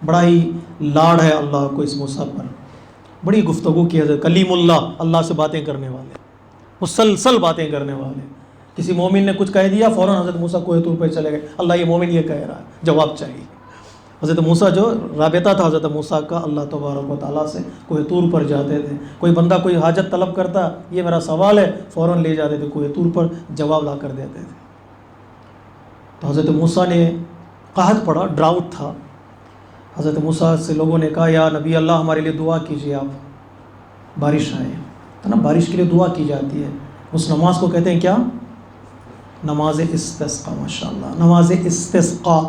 بڑا ہی لاڈ ہے اللہ کو اس موسیٰ پر. بڑی گفتگو کی حضرت، کلیم اللہ، اللہ سے باتیں کرنے والے، مسلسل باتیں کرنے والے. کسی مومن نے کچھ کہہ دیا فوراً حضرت موسیٰ کوہ طور پہ چلے گئے. اللہ یہ مومن یہ کہہ رہا ہے، جواب چاہیے. حضرت موسیٰ جو رابطہ تھا حضرت موسیٰ کا اللہ تبارک و تعالیٰ سے، کوہ طور پر جاتے تھے. کوئی بندہ کوئی حاجت طلب کرتا، یہ میرا سوال ہے، فوراً لے جاتے تھے کوہ طور پر، جواب لا کر دیتے تھے. تو حضرت موسیٰ نے قحط پڑا، ڈراؤٹ تھا. حضرت موسیٰ سے لوگوں نے کہا یا نبی اللہ ہمارے لیے دعا کیجیے، آپ بارش آئے. تو نا بارش کے لیے دعا کی جاتی ہے. اس نماز کو کہتے ہیں کیا؟ نماز استسقاء. ماشاءاللہ، نماز استسقاء،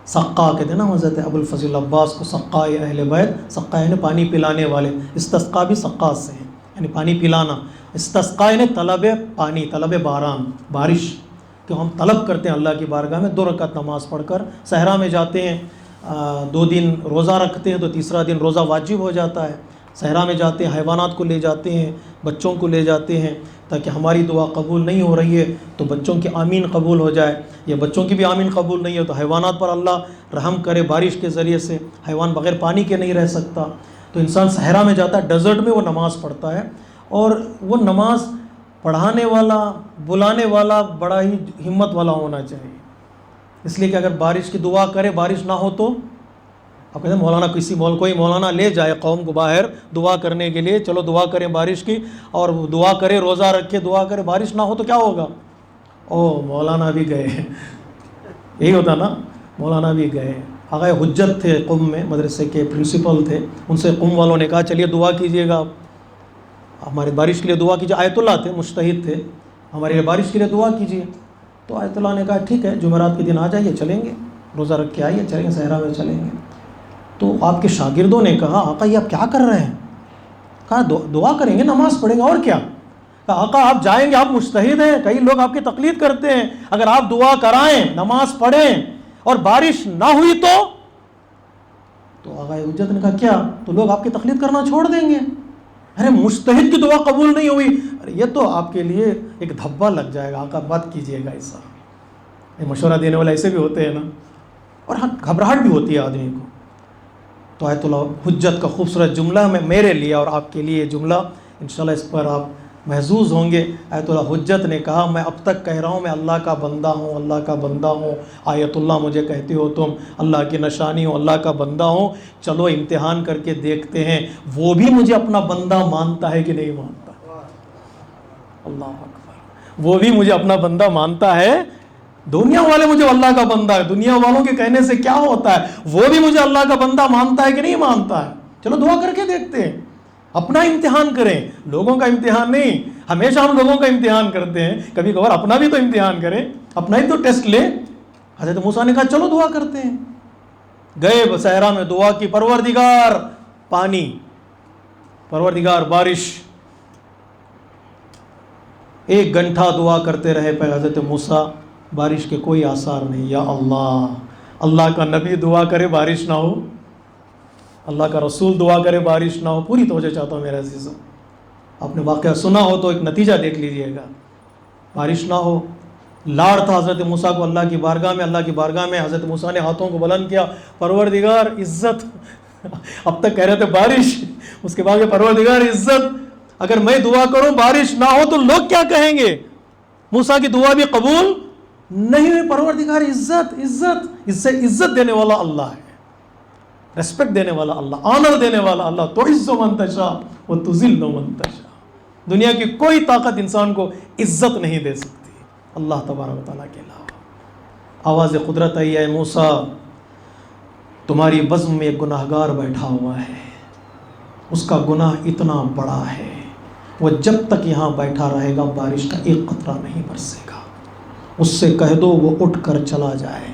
سقا کہتے ہیں نا. حضرت ابو الفضل عباس کو سقا اہل بیت، سقا یعنی پانی پلانے والے. استسقاء بھی سقا سے ہے، یعنی پانی پلانا. استسقاء یعنی طلب پانی، طلب باران، بارش. تو ہم طلب کرتے ہیں اللہ کی بارگاہ میں 2 رکعت نماز پڑھ کر. صحرا میں جاتے ہیں، 2 دن روزہ رکھتے ہیں تو تیسرا دن روزہ واجب ہو جاتا ہے. صحرا میں جاتے ہیں، حیوانات کو لے جاتے ہیں، بچوں کو لے جاتے ہیں، تاکہ ہماری دعا قبول نہیں ہو رہی ہے تو بچوں کی آمین قبول ہو جائے، یا بچوں کی بھی آمین قبول نہیں ہو تو حیوانات پر اللہ رحم کرے بارش کے ذریعے سے. حیوان بغیر پانی کے نہیں رہ سکتا. تو انسان صحرا میں جاتا ہے، ڈیزرٹ میں وہ نماز پڑھتا ہے. اور وہ نماز پڑھانے والا، بلانے والا بڑا ہی ہمت والا ہونا چاہیے. اس لیے کہ اگر بارش کی دعا کرے بارش نہ ہو تو آپ کہتے ہیں مولانا کوئی مولانا لے جائے قوم کو باہر دعا کرنے کے لیے، چلو دعا کریں بارش کی، اور دعا کرے، روزہ رکھے، دعا کرے، بارش نہ ہو تو کیا ہوگا؟ او مولانا بھی گئے. یہی ہوتا نا، مولانا بھی گئے. آغا حجت تھے قم میں، مدرسے کے پرنسپل تھے. ان سے قم والوں نے کہا چلیے دعا کیجیے گا، ہمارے بارش کے لیے دعا کیجیے. آیت اللہ تھے، مجتہد تھے، ہمارے لیے بارش کے لیے دعا کیجیے. تو آیت اللہ نے کہا ٹھیک ہے، جمعرات کے دن آ جائیے، چلیں گے، روزہ رکھ کے آئیے، چلیں گے، صحرا میں چلیں گے. تو آپ کے شاگردوں نے کہا آقا یہ آپ کیا کر رہے ہیں؟ کہا دعا کریں گے، نماز پڑھیں گے، اور کیا؟ کہا آقا آپ جائیں گے، آپ مجتہد ہیں، کئی لوگ آپ کی تقلید کرتے ہیں، اگر آپ دعا کرائیں، نماز پڑھیں اور بارش نہ ہوئی تو آقا حجت نے کہا کیا؟ تو لوگ آپ کی تقلید کرنا چھوڑ دیں گے. ارے مجتہد کی دعا قبول نہیں ہوئی، ارے یہ تو آپ کے لیے ایک دھبا لگ جائے گا، آقا مت کیجیے گا ایسا. یہ مشورہ دینے والے ایسے بھی ہوتے ہیں نا. اور ہاں گھبراہٹ بھی ہوتی ہے آدمی کو. تو آیت اللہ حجت کا خوبصورت جملہ میں میرے لیے اور آپ کے لیے جملہ انشاءاللہ اس پر آپ محظوظ ہوں گے. آیت اللہ حجت نے کہا میں اب تک کہہ رہا ہوں میں اللہ کا بندہ ہوں، اللہ کا بندہ ہوں. آیت اللہ مجھے کہتے ہو تم، اللہ کی نشانی ہوں، اللہ کا بندہ ہوں. چلو امتحان کر کے دیکھتے ہیں وہ بھی مجھے اپنا بندہ مانتا ہے کہ نہیں مانتا. اللہ اکبر، وہ بھی مجھے اپنا بندہ مانتا ہے. دنیا والے مجھے اللہ کا بندہ ہے، دنیا والوں کے کہنے سے کیا ہوتا ہے، وہ بھی مجھے اللہ کا بندہ مانتا ہے کہ نہیں مانتا ہے. چلو دعا کر کے دیکھتے ہیں، اپنا امتحان کریں، لوگوں کا امتحان نہیں. ہمیشہ ہم لوگوں کا امتحان کرتے ہیں، کبھی کبھار اپنا بھی تو امتحان کریں، اپنا ہی تو ٹیسٹ لیں. حضرت موسیٰ نے کہا چلو دعا کرتے ہیں. گئے صحرا میں دعا کی، پروردگار پانی، پروردگار بارش. 1 گھنٹہ دعا کرتے رہے حضرت موسیٰ، بارش کے کوئی آثار نہیں. یا اللہ، اللہ کا نبی دعا کرے بارش نہ ہو، اللہ کا رسول دعا کرے بارش نہ ہو. پوری توجہ چاہتا ہوں میرے عزیزوں، آپ نے واقعہ سنا ہو تو ایک نتیجہ دیکھ لیجئے گا. بارش نہ ہو، لاڑ تھا حضرت موسیٰ کو اللہ کی بارگاہ میں. اللہ کی بارگاہ میں حضرت موسیٰ نے ہاتھوں کو بلند کیا، پروردگار عزت. اب تک کہہ رہے تھے بارش، اس کے بعد پروردگار عزت، اگر میں دعا کروں بارش نہ ہو تو لوگ کیا کہیں گے؟ موسیٰ کی دعا بھی قبول نہیں ہوئی. پروردگار عزت، عزت، اس سے عزت دینے والا اللہ ہے، ریسپیکٹ دینے والا اللہ، آنر دینے والا اللہ. تعز من تشاء و تذل من تشاء. دنیا کی کوئی طاقت انسان کو عزت نہیں دے سکتی اللہ تبارک و تعالیٰ کے علاوہ. آواز قدرت آئی، اے موسیٰ تمہاری بزم میں ایک گناہگار بیٹھا ہوا ہے، اس کا گناہ اتنا بڑا ہے، وہ جب تک یہاں بیٹھا رہے گا بارش کا ایک قطرہ نہیں برسے گا. اس سے کہہ دو وہ اٹھ کر چلا جائے.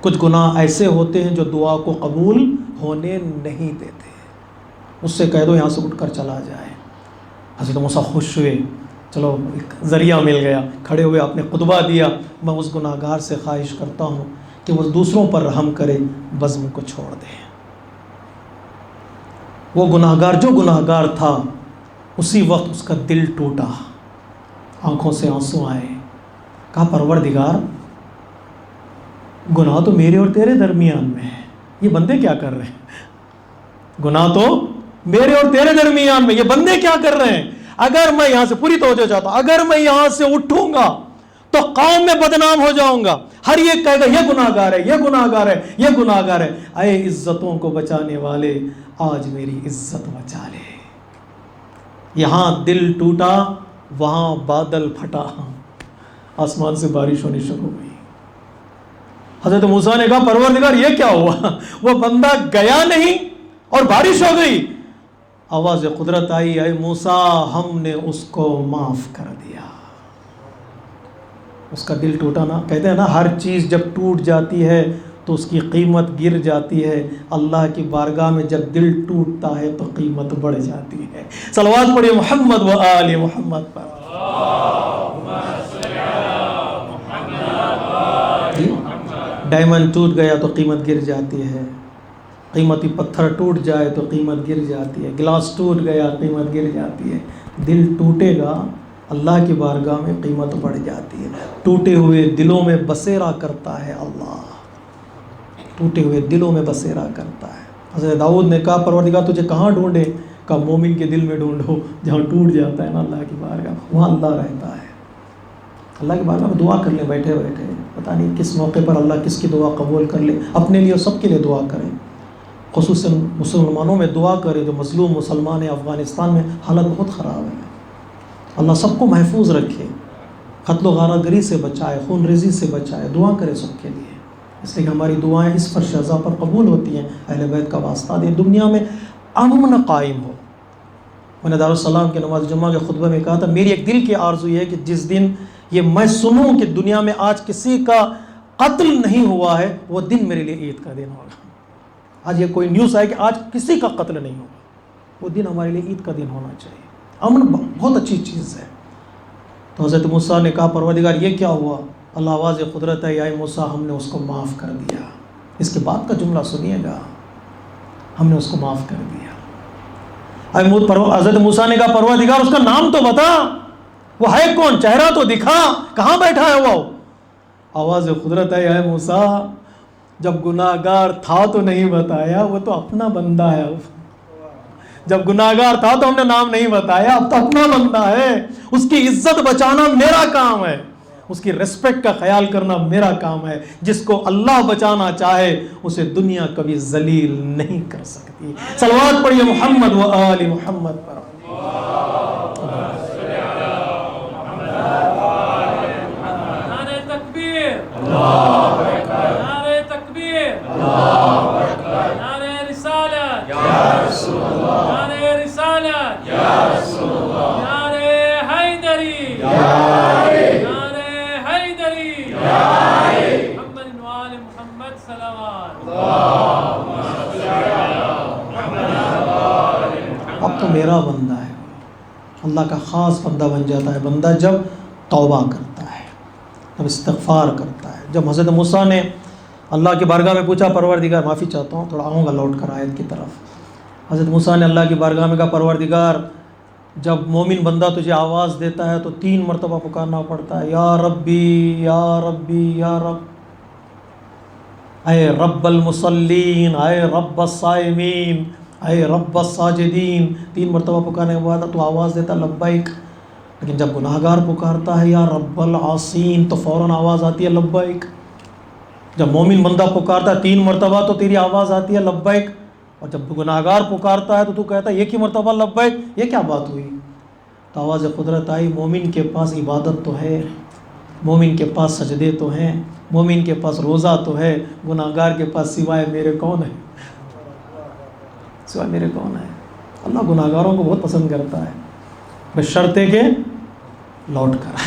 کچھ گناہ ایسے ہوتے ہیں جو دعا کو قبول ہونے نہیں دیتے، اس سے کہہ دو یہاں سے اٹھ کر چلا جائے. حضرت موسیٰ خوش ہوئے، چلو ایک ذریعہ مل گیا. کھڑے ہوئے آپ نے خطبہ دیا، میں اس گناہ گار سے خواہش کرتا ہوں کہ وہ دوسروں پر رحم کرے، بزم کو چھوڑ دے. وہ گناہ گار جو گناہ گار تھا، اسی وقت اس کا دل ٹوٹا، آنکھوں سے آنسو آئے. کہا پروردگار گناہ تو میرے اور تیرے درمیان میں ہے، یہ بندے کیا کر رہے ہیں؟ گناہ تو میرے اور تیرے درمیان میں، یہ بندے کیا کر رہے ہیں؟ اگر میں یہاں سے، پوری توجہ چاہتا ہوں، اگر میں یہاں سے اٹھوں گا تو قوم میں بدنام ہو جاؤں گا. ہر ایک کہے گا یہ گناہ گار ہے، یہ گناہ گار ہے، یہ گناہ گار ہے. اے عزتوں کو بچانے والے، آج میری عزت بچا لے. یہاں دل ٹوٹا، وہاں بادل پھٹا، آسمان سے بارش ہونی شروع ہوئی. حضرت موسیٰ نے کہا پروردگار یہ کیا ہوا؟ وہ بندہ گیا نہیں اور بارش ہو گئی. آواز قدرت آئی، اے موسیٰ ہم نے اس کو معاف کر دیا. اس کا دل ٹوٹا نا. کہتے ہیں نا ہر چیز جب ٹوٹ جاتی ہے تو اس کی قیمت گر جاتی ہے. اللہ کی بارگاہ میں جب دل ٹوٹتا ہے تو قیمت بڑھ جاتی ہے. صلوات پڑھیے محمد و آل محمد پر. ڈائمنڈ ٹوٹ گیا تو قیمت گر جاتی ہے، قیمتی پتھر ٹوٹ جائے تو قیمت گر جاتی ہے، گلاس ٹوٹ گیا قیمت گر جاتی ہے. دل ٹوٹے گا اللہ کی بارگاہ میں قیمت بڑھ جاتی ہے. ٹوٹے ہوئے دلوں میں بسیرا کرتا ہے اللہ، ٹوٹے ہوئے دلوں میں بسیرا کرتا ہے. حضرت داؤد نے کہا پروردگار تجھے کہاں ڈھونڈے؟ کہا مومن کے دل میں ڈھونڈو. جہاں ٹوٹ جاتا ہے نا اللہ کی بارگاہ، وہاں اللہ رہتا ہے. اللہ کی بارگاہ میں دعا کر لیں بیٹھے بیٹھے، پتہ نہیں کس موقع پر اللہ کس کی دعا قبول کر لے. اپنے لیے اور سب کے لیے دعا کریں، خصوصاً مسلمانوں میں دعا کریں جو مظلوم مسلمان ہیں. افغانستان میں حالت بہت خراب ہے، اللہ سب کو محفوظ رکھے، قتل و غارت گری سے بچائے، خون ریزی سے بچائے. دعا کریں سب کے لیے، اس لیے کہ ہماری دعائیں اس پر شہزا پر قبول ہوتی ہیں. اہل بیت کا واسطہ دیں، دنیا میں امن قائم ہو. میں نے دارالسلام کے نماز جمعہ کے خطبہ میں کہا تھا میری ایک دل کی آرزو یہ ہے کہ جس دن یہ میں سنوں کہ دنیا میں آج کسی کا قتل نہیں ہوا ہے، وہ دن میرے لیے عید کا دن ہوگا. آج یہ کوئی نیوز آئے کہ آج کسی کا قتل نہیں ہوگا، وہ دن ہمارے لیے عید کا دن ہونا چاہیے. امن بہت اچھی چیز ہے. تو حضرت موسیٰ نے کہا پروردگار یہ کیا ہوا؟ اللہ آواز قدرت ہے، اے موسیٰ ہم نے اس کو معاف کر دیا. اس کے بعد کا جملہ سنیے گا، ہم نے اس کو معاف کر دیا. حضرت موسیٰ نے کہا پروردگار اس کا نام تو بتا، وہ ہے کون؟ چہرہ تو دکھا، کہاں بیٹھا ہے وہ؟ آواز قدرت ہے، اے موسیٰ جب گناہ گار تھا تو نہیں بتایا، وہ تو اپنا بندہ ہے. جب گناہ گار تھا تو ہم نے نام نہیں بتایا، اب تو اپنا بندہ ہے. اس کی عزت بچانا میرا کام ہے، اس کی ریسپیکٹ کا خیال کرنا میرا کام ہے. جس کو اللہ بچانا چاہے اسے دنیا کبھی ذلیل نہیں کر سکتی. صلوات پڑھیے محمد و آل محمد پر. نعرہ تکبیر، نعرہ تکبیر، نعرہ رسالت، نعرہ رسالت، نعرہ حیدری، نعرہ حیدری، محمد و آل محمد صلوات. تو میرا بندہ ہے. اللہ کا خاص بندہ بن جاتا ہے بندہ جب توبہ کرتا ہے، جب استغفار کرتا ہے. جب حضرت موسیٰ نے اللہ کی بارگاہ میں پوچھا پروردگار معافی چاہتا ہوں، تھوڑا آؤں گا لوٹ کر آیت کی طرف. حضرت موسیٰ نے اللہ کی بارگاہ میں کہا پروردگار جب مومن بندہ تجھے آواز دیتا ہے تو 3 مرتبہ پکارنا پڑتا ہے، یا ربی یا ربی یا رب، اے رب المصلین، اے رب الصائمین، اے رب الساجدین. 3 مرتبہ پکارنے کے بعد تو آواز دیتا لبیک. لیکن جب گناہگار پکارتا ہے یا رب العاصین تو فوراً آواز آتی ہے لبیک. جب مومن بندہ پکارتا ہے 3 مرتبہ تو تیری آواز آتی ہے لبیک، اور جب گناہگار پکارتا ہے تو کہتا ہے ایک ہی مرتبہ لبیک. یہ کیا بات ہوئی؟ تو آواز قدرت آئی، مومن کے پاس عبادت تو ہے، مومن کے پاس سجدے تو ہیں، مومن کے پاس روزہ تو ہے، گناہگار کے پاس سوائے میرے کون ہے؟ سوائے میرے کون ہے؟ اللہ گناہگاروں کو بہت پسند کرتا ہے، بشرطے کہ لوٹ کر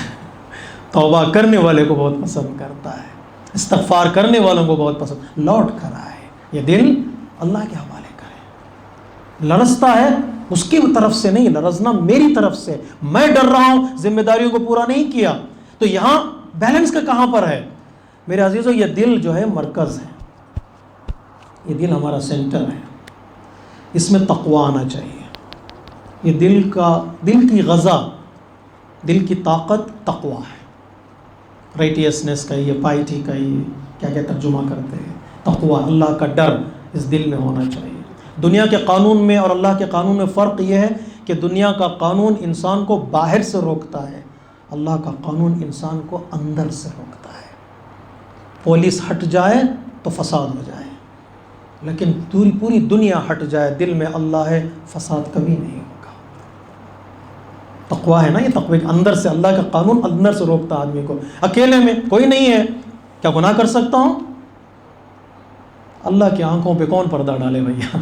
توبہ کرنے والے کو بہت پسند کرتا ہے، استغفار کرنے والوں کو بہت پسند، لوٹ کر آئے. یہ دل اللہ کے حوالے کرے. لرزتا ہے اس کی طرف سے نہیں، لرزنا میری طرف سے. میں ڈر رہا ہوں ذمہ داریوں کو پورا نہیں کیا. تو یہاں بیلنس کا کہاں پر ہے میرے عزیزوں؟ یہ دل جو ہے مرکز ہے، یہ دل ہمارا سینٹر ہے. اس میں تقوی آنا چاہیے. یہ دل کی غذا، دل کی طاقت تقوی ہے. رائٹیسنس کا یہ پائٹی کا یہ کیا کیا ترجمہ کرتے ہیں، تقوی، اللہ کا ڈر اس دل میں ہونا چاہیے. دنیا کے قانون میں اور اللہ کے قانون میں فرق یہ ہے کہ دنیا کا قانون انسان کو باہر سے روکتا ہے، اللہ کا قانون انسان کو اندر سے روکتا ہے. پولیس ہٹ جائے تو فساد ہو جائے، لیکن پوری دنیا ہٹ جائے، دل میں اللہ ہے، فساد کبھی نہیں ہوگا. تقوی ہے نا، یہ تقوی اندر سے، اللہ کا قانون اندر سے روکتا آدمی کو. اکیلے میں کوئی نہیں ہے، کیا گناہ کر سکتا ہوں؟ اللہ کی آنکھوں پہ کون پردہ ڈالے بھیا؟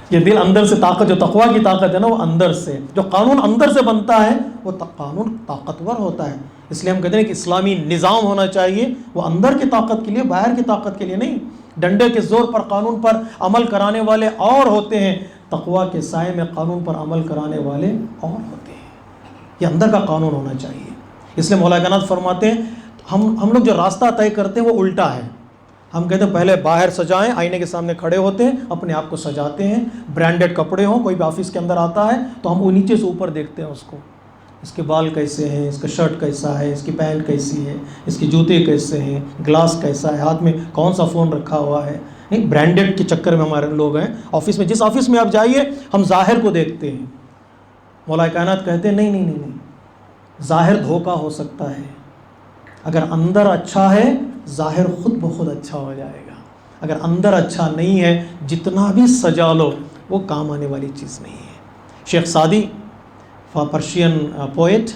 یہ دل اندر سے طاقت، جو تقوی کی طاقت ہے نا، وہ اندر سے، جو قانون اندر سے بنتا ہے وہ قانون طاقتور ہوتا ہے. اس لیے ہم کہتے ہیں کہ اسلامی نظام ہونا چاہیے وہ اندر کی طاقت کے لیے، باہر کی طاقت کے لیے نہیں. ڈنڈے کے زور پر قانون پر عمل کرانے والے اور ہوتے ہیں، تقوی کے سائے میں قانون پر عمل کرانے والے اور ہوتے ہیں. یہ اندر کا قانون ہونا چاہیے. اس لیے مولا کائنات فرماتے ہیں ہم لوگ جو راستہ طے کرتے ہیں وہ الٹا ہے. ہم کہتے ہیں پہلے باہر سجائیں، آئینے کے سامنے کھڑے ہوتے ہیں، اپنے آپ کو سجاتے ہیں، برانڈڈ کپڑے ہوں، کوئی بھی آفس کے اندر آتا ہے تو ہم وہ نیچے سے اوپر دیکھتے ہیں اس کو، اس کے بال کیسے ہیں، اس کا شرٹ کیسا ہے، اس کی پینٹ کیسی ہے، اس کے جوتے کیسے ہیں، گلاس کیسا ہے، ہاتھ میں کون سا فون رکھا ہوا ہے. نہیں، برانڈڈ کے چکر میں ہمارے لوگ ہیں. آفس میں، جس آفس میں آپ جائیے ہم ظاہر کو دیکھتے ہیں. مولا کائنات کہتے ہیں نہیں، ظاہر دھوکہ ہو سکتا ہے، اگر اندر اچھا ہے ظاہر خود بخود اچھا ہو جائے گا. اگر اندر اچھا نہیں ہے جتنا بھی سجا لو وہ کام آنے والی چیز نہیں ہے. شیخ سعدی پرشین پوئٹ،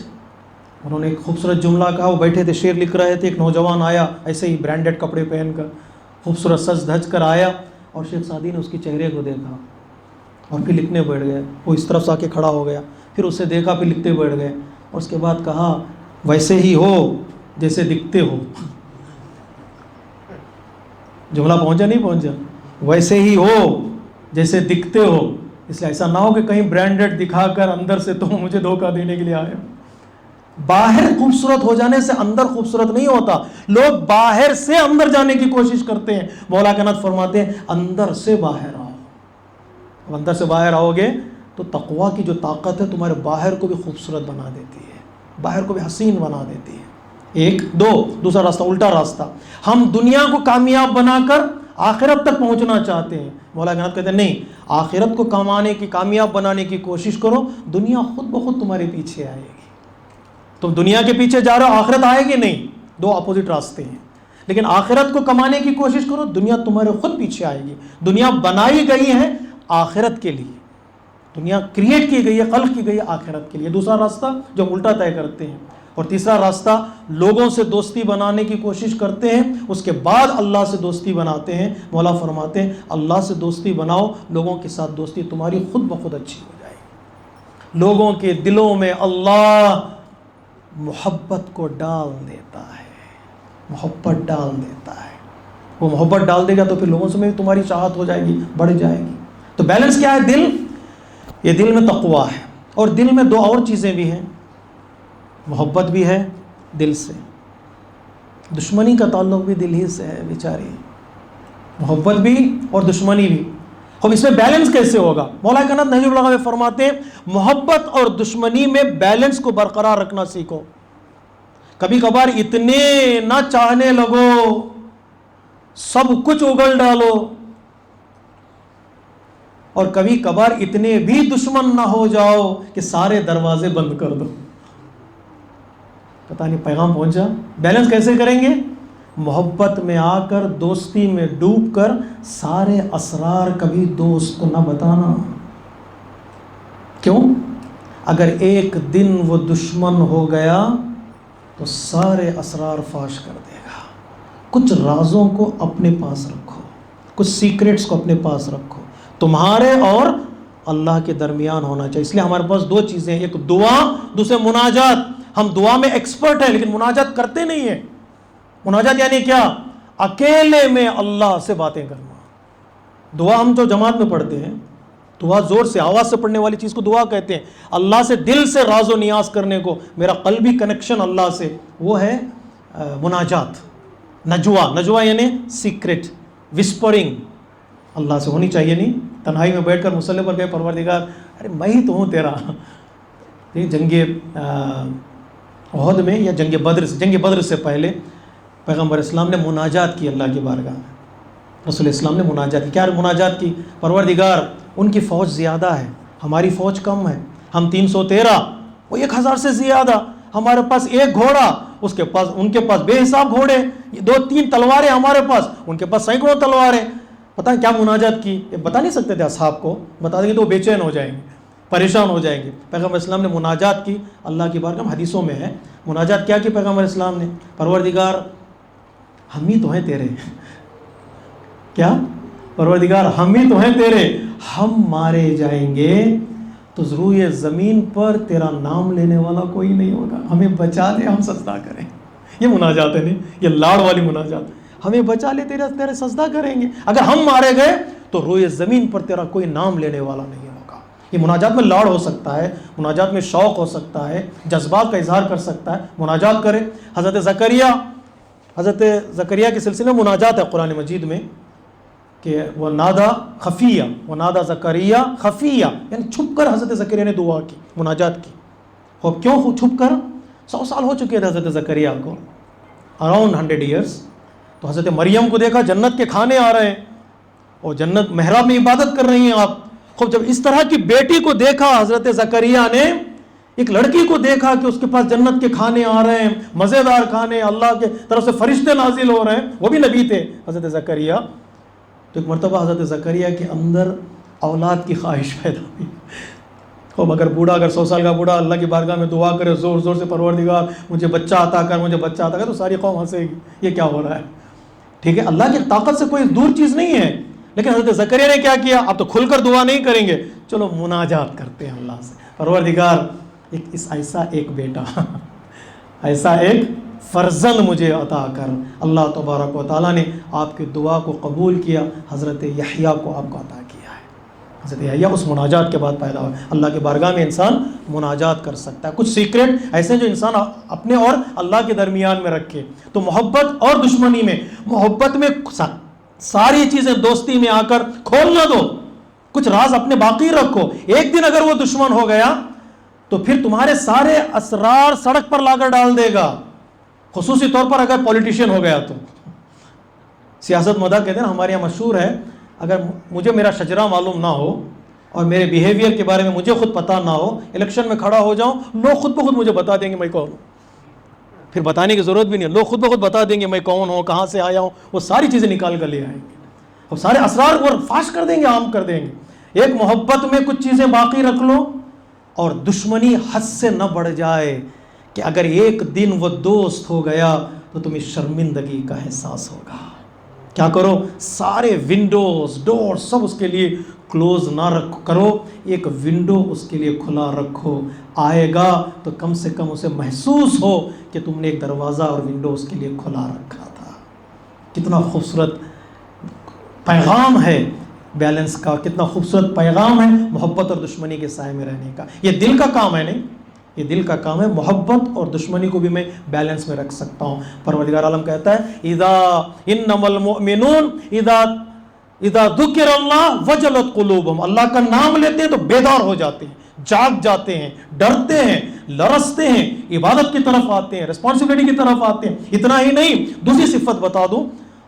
انہوں نے ایک خوبصورت جملہ کہا. وہ بیٹھے تھے، شعر لکھ رہے تھے، ایک نوجوان آیا ایسے ہی برانڈڈ کپڑے پہن کر، خوبصورت سج دھج کر آیا، اور شیخ سعدی نے اس کے چہرے کو دیکھا اور پھر لکھنے بیٹھ گئے. وہ اس طرف سے آ کے کھڑا ہو گیا، پھر اسے دیکھا، پھر لکھتے بیٹھ گئے، اور اس کے بعد کہا ویسے ہی ہو جیسے دکھتے ہو. جملہ پہنچا نہیں پہنچا؟ ویسے ہی ہو جیسے دکھتے ہو. اس لیے ایسا نہ ہو کہ کہیں برانڈڈ دکھا کر اندر سے تم مجھے دھوکہ دینے کے لیے آئے. باہر خوبصورت ہو جانے سے اندر خوبصورت نہیں ہوتا. لوگ باہر سے اندر جانے کی کوشش کرتے ہیں. مولا کائنات فرماتے ہیں اندر سے باہر آؤ. اب اندر سے باہر آؤ گے تو تقوی کی جو طاقت ہے تمہارے باہر کو بھی خوبصورت بنا دیتی ہے، باہر کو بھی حسین بنا دیتی ہے. ایک دوسرا راستہ، الٹا راستہ، ہم دنیا کو کامیاب بنا کر آخرت تک پہنچنا چاہتے ہیں. مولا کائنات کہتے ہیں نہیں، آخرت کو کمانے کی، کامیاب بنانے کی کوشش کرو، دنیا خود بخود تمہارے پیچھے آئے گی. تم دنیا کے پیچھے جا رہے ہو، آخرت آئے گی نہیں. دو اپوزٹ راستے ہیں. لیکن آخرت کو کمانے کی کوشش کرو، دنیا تمہارے خود پیچھے آئے گی. دنیا بنائی گئی ہے آخرت کے لیے، دنیا کریٹ کی گئی ہے، خلق کی گئی ہے آخرت کے لیے. دوسرا راستہ جو ہم الٹا طے کرتے ہیں. اور تیسرا راستہ لوگوں سے دوستی بنانے کی کوشش کرتے ہیں، اس کے بعد اللہ سے دوستی بناتے ہیں. مولا فرماتے ہیں اللہ سے دوستی بناؤ، لوگوں کے ساتھ دوستی تمہاری خود بخود اچھی ہو جائے گی. لوگوں کے دلوں میں اللہ محبت کو ڈال دیتا ہے، محبت ڈال دیتا ہے. وہ محبت ڈال دے گا تو پھر لوگوں سے میں تمہاری چاہت ہو جائے گی، بڑھ جائے گی. تو بیلنس کیا ہے؟ دل یہ دل میں تقویٰ ہے. اور دل میں دو اور چیزیں بھی ہیں, محبت بھی ہے دل سے, دشمنی کا تعلق بھی دل ہی سے ہے بیچاری, محبت بھی اور دشمنی بھی. اب اس میں بیلنس کیسے ہوگا؟ مولا کائنات نہج البلاغہ میں فرماتے ہیں محبت اور دشمنی میں بیلنس کو برقرار رکھنا سیکھو. کبھی کبھار اتنے نہ چاہنے لگو, سب کچھ اگل ڈالو, اور کبھی کبھار اتنے بھی دشمن نہ ہو جاؤ کہ سارے دروازے بند کر دو. پتہ نہیں پیغام پہنچا؟ بیلنس کیسے کریں گے؟ محبت میں آ کر, دوستی میں ڈوب کر سارے اسرار کبھی دوست کو نہ بتانا. کیوں؟ اگر ایک دن وہ دشمن ہو گیا تو سارے اسرار فاش کر دے گا. کچھ رازوں کو اپنے پاس رکھو, کچھ سیکریٹس کو اپنے پاس رکھو, تمہارے اور اللہ کے درمیان ہونا چاہیے. اس لیے ہمارے پاس دو چیزیں ہیں, ایک دعا, دوسرے مناجات. ہم دعا میں ایکسپرٹ ہیں لیکن مناجات کرتے نہیں ہیں. مناجات یعنی کیا؟ اکیلے میں اللہ سے باتیں کرنا. دعا ہم جو جماعت میں پڑھتے ہیں, دعا زور سے آواز سے پڑھنے والی چیز کو دعا کہتے ہیں. اللہ سے دل سے راز و نیاز کرنے کو, میرا قلبی کنیکشن اللہ سے, وہ ہے مناجات. نجوا یعنی سیکرٹ وسپرنگ, اللہ سے ہونی چاہیے. نہیں تنہائی میں بیٹھ کر مصلی پر گئے, پروردگار ارے میں ہی تو ہوں تیرا. جنگ احد میں یا جنگ بدر سے پہلے پیغمبر اسلام نے مناجات کی اللہ کی بارگاہ میں. رسول اسلام نے مناجات کی. کیا مناجات کی؟ پروردگار ان کی فوج زیادہ ہے, ہماری فوج کم ہے, ہم 313, وہ 1000 سے زیادہ, ہمارے پاس ایک گھوڑا, ان کے پاس بے حساب گھوڑے, 2-3 تلواریں ہمارے پاس, ان کے پاس سینکڑوں تلواریں. پتہ ہے کیا مناجات کی؟ یہ بتا نہیں سکتے تھے اصحاب کو, بتا دیں گے تو وہ بے چین ہو جائیں گے, پریشان ہو جائیں گے. پیغمبر اسلام نے مناجات کی اللہ کی بارگاہ میں. حدیثوں میں ہے مناجات کیا کی پیغمبر اسلام نے؟ پروردگار ہم ہی تو ہیں تیرے. کیا؟ پروردگار ہم ہی تو ہیں تیرے, ہم مارے جائیں گے تو روئے زمین پر تیرا نام لینے والا کوئی نہیں ہوگا, ہمیں بچا لے, ہم سجدہ کریں. یہ مناجات ہے, نہیں یہ لاڑ والی مناجات. ہمیں بچا لے, تیرے سجدہ کریں گے. اگر ہم مارے گئے تو روئے زمین پر تیرا کوئی نام لینے والا نہیں ہوگا. یہ مناجات میں لاڑ ہو سکتا ہے, مناجات میں شوق ہو سکتا ہے, جذبات کا اظہار کر سکتا ہے. مناجات کرے. حضرت زکریا کے سلسلے میں مناجات ہے قرآن مجید میں کہ وہ نادا خفیہ, وہ نادا زکریا خفیہ, یعنی چھپ کر حضرت زکریا نے دعا کی, مناجات کی. اب کیوں چھپ کر؟ 100 سال ہو چکے تھے حضرت زکریا کو, اراؤنڈ 100 ایئرس. تو حضرت مریم کو دیکھا جنت کے کھانے آ رہے ہیں اور جنت محراب میں عبادت کر رہی ہیں آپ. خوب جب اس طرح کی بیٹی کو دیکھا حضرت زکریا نے, ایک لڑکی کو دیکھا کہ اس کے پاس جنت کے کھانے آ رہے ہیں, مزیدار کھانے, اللہ کے طرف سے فرشتے نازل ہو رہے ہیں, وہ بھی نبی تھے حضرت زکریا. تو ایک مرتبہ حضرت زکریا کے اندر اولاد کی خواہش پیدا ہوئی. خوب اگر 100 سال کا بوڑھا اللہ کی بارگاہ میں دعا کرے زور زور سے, پروردگار مجھے بچہ عطا کر, مجھے بچہ عطا کر, تو ساری قوم ہنسے گی, یہ کیا ہو رہا ہے. ٹھیک ہے, اللہ کی طاقت سے کوئی دور چیز نہیں ہے, لیکن حضرت زکریا نے کیا کیا؟ اب تو کھل کر دعا نہیں کریں گے, چلو مناجات کرتے ہیں اللہ سے. پروردگار ایسا ایک بیٹا, ایسا ایک فرزند مجھے عطا کر. اللہ تبارک و تعالیٰ نے آپ کی دعا کو قبول کیا, حضرت یحییٰ کو آپ کو عطا کیا ہے. حضرت یحییٰ اس مناجات کے بعد پیدا ہوئے. اللہ کے بارگاہ میں انسان مناجات کر سکتا ہے. کچھ سیکرٹ ایسے جو انسان اپنے اور اللہ کے درمیان میں رکھے. تو محبت اور دشمنی میں, محبت میں ساری چیزیں دوستی میں آ کر کھول نہ دو, کچھ راز اپنے باقی رکھو. ایک دن اگر وہ دشمن ہو گیا تو پھر تمہارے سارے اسرار سڑک پر لا کر ڈال دے گا. خصوصی طور پر اگر پولیٹیشین ہو گیا تو. سیاست مداح کہتے ہیں نا, ہمارے یہاں مشہور ہے, اگر مجھے میرا شجرہ معلوم نہ ہو اور میرے بیہیویئر کے بارے میں مجھے خود پتہ نہ ہو, الیکشن میں کھڑا ہو جاؤں, لوگ خود بخود مجھے بتا دیں گے میں کون ہوں. پھر بتانے کی ضرورت بھی نہیں, لوگ خود بخود بتا دیں گے میں کون ہوں, کہاں سے آیا ہوں, وہ ساری چیزیں نکال کر لے آئیں گے اور سارے اسرار وہ فاش کر دیں گے, عام کر دیں گے. ایک محبت میں کچھ چیزیں باقی رکھ لو, اور دشمنی حد سے نہ بڑھ جائے کہ اگر ایک دن وہ دوست ہو گیا تو تمہیں شرمندگی کا احساس ہوگا. کیا کرو؟ سارے ونڈوز ڈور سب اس کے لیے کلوز نہ کرو, ایک ونڈو اس کے لیے کھلا رکھو. آئے گا تو کم سے کم اسے محسوس ہو کہ تم نے ایک دروازہ اور ونڈو اس کے لیے کھلا رکھا تھا. کتنا خوبصورت پیغام ہے. بیلنس کا کتنا خوبصورت پیغام ہے محبت اور دشمنی کے سائے میں رہنے کا. یہ دل کا کام ہے نہیں, یہ دل کا کام ہے. محبت اور دشمنی کو بھی میں بیلنس میں رکھ سکتا ہوں. پروردگار عالم کہتا ہے انما المؤمنون اذا ذکر اللہ وجلت قلوبہم, اللہ کا نام لیتے ہیں تو بیدار ہو جاتے ہیں, جاگ جاتے ہیں, ڈرتے ہیں, لرزتے ہیں, عبادت کی طرف آتے ہیں, رسپانسبلٹی کی طرف آتے ہیں. اتنا ہی نہیں, دوسری صفت بتا دوں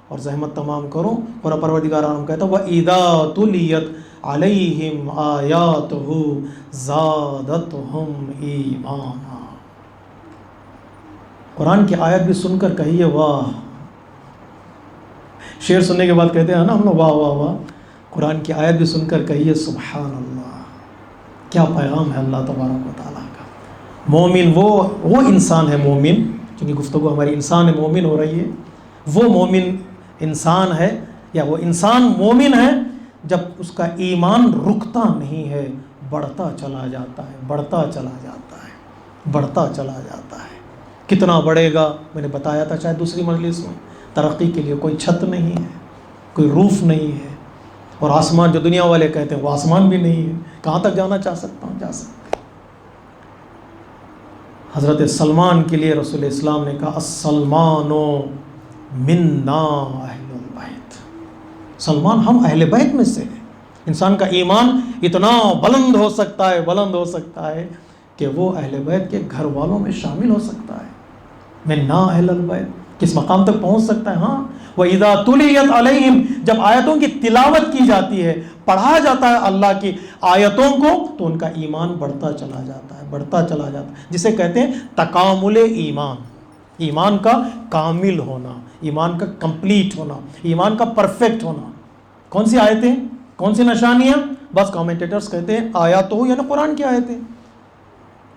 اور زحمت تمام کروں. اور پروردگار عالم کہتا ہے وَإِذَا تُلِيَتْ عَلَيْهِمْ آيَاتُهُ زَادَتْهُمْ ایمانا. قرآن کی آیت بھی سن کر کہیے واہ. شعر سننے کے بعد کہتے ہیں نا ہم لوگ واہ واہ واہ. قرآن کی آیت بھی سن کر کہیے سبحان اللہ. کیا پیغام ہے اللہ تبارک و تعالیٰ کا. مومن وہ انسان ہے مومن, کیونکہ گفتگو ہماری انسان مومن ہو رہی ہے. وہ مومن انسان ہے یا وہ انسان مومن ہے جب اس کا ایمان رکتا نہیں ہے, بڑھتا چلا جاتا ہے, بڑھتا چلا جاتا ہے, بڑھتا چلا جاتا ہے. کتنا بڑھے گا میں نے بتایا تھا شاید دوسری مجلس میں. ترقی کے لیے کوئی چھت نہیں ہے, کوئی روف نہیں ہے, اور آسمان جو دنیا والے کہتے ہیں وہ آسمان بھی نہیں ہے. کہاں تک جانا چاہ سکتا ہوں, جا سکتا. حضرت سلمان کے لیے رسول اسلام نے کہا السلمان منا اہل البیت. سلمان ہم اہل بیت میں سے ہیں. انسان کا ایمان اتنا بلند ہو سکتا ہے, بلند ہو سکتا ہے کہ وہ اہل بیت کے گھر والوں میں شامل ہو سکتا ہے. منا اہل البیت کس مقام تک پہنچ سکتا ہے. ہاں وَإِذَا تُلِيَتْ عَلَيْهِمْ, جب آیتوں کی تلاوت کی جاتی ہے, پڑھا جاتا ہے اللہ کی آیتوں کو, تو ان کا ایمان بڑھتا چلا جاتا ہے, بڑھتا چلا جاتا ہے. جسے کہتے ہیں تکامل ایمان, ایمان کا کامل ہونا, ایمان کا کمپلیٹ ہونا, ایمان کا پرفیکٹ ہونا. کون سی آیتیں, کون سی نشانیاں؟ بس کامنٹیٹرز کہتے ہیں آیات ہو یعنی قرآن کی آیتیں.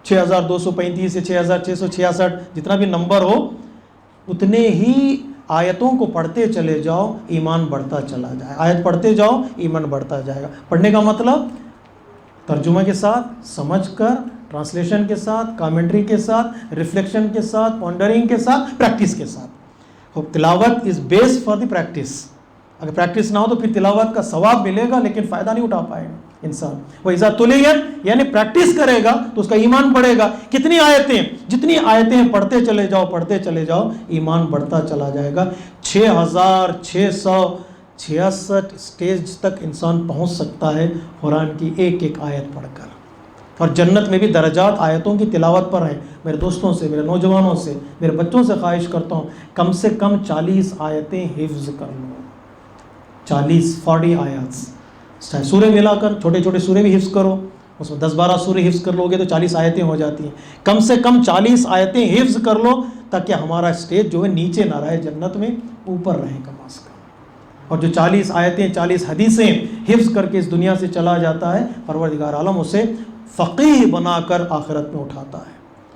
6235 سے 6666 جتنا بھی نمبر ہو, اتنے ہی آیتوں کو پڑھتے چلے جاؤ, ایمان بڑھتا چلا جائے. آیت پڑھتے جاؤ, ایمان بڑھتا جائے گا. پڑھنے کا مطلب ترجمہ کے ساتھ, سمجھ کر, ٹرانسلیشن کے ساتھ, کامنٹری کے ساتھ, ریفلیکشن کے ساتھ, پونڈرنگ کے ساتھ, پریکٹس کے ساتھ. تلاوت از بیس فار دی پریکٹس. اگر پریکٹس نہ ہو تو پھر تلاوت کا ثواب ملے گا لیکن فائدہ نہیں اٹھا پائے گا انسان. وَإِذَا تُلِيَتْ یعنی پریکٹس کرے گا تو اس کا ایمان بڑھے گا. کتنی آیتیں, جتنی آیتیں پڑھتے چلے جاؤ, پڑھتے چلے جاؤ, ایمان بڑھتا چلا جائے گا. 6666 سٹیج تک انسان پہنچ سکتا ہے قرآن کی ایک ایک آیت پڑھ کر. اور جنت میں بھی درجات آیتوں کی تلاوت پر ہیں. میرے دوستوں سے, میرے نوجوانوں سے, میرے بچوں سے خواہش کرتا ہوں کم سے کم 40 آیتیں حفظ کر لو. 40 آیات, سورے ملا کر چھوٹے چھوٹے سورے بھی حفظ کرو, اس میں 10-12 سورے حفظ کر لو گے تو 40 آیتیں ہو جاتی ہیں. کم سے کم 40 آیتیں حفظ کر لو تاکہ ہمارا اسٹیج جو ہے نیچے نہ رہے, جنت میں اوپر رہے کم از کم. اور جو 40 آیتیں 40 حدیثیں حفظ کر کے اس دنیا سے چلا جاتا ہے, پروردگار عالم اسے فقیہ بنا کر آخرت میں اٹھاتا ہے.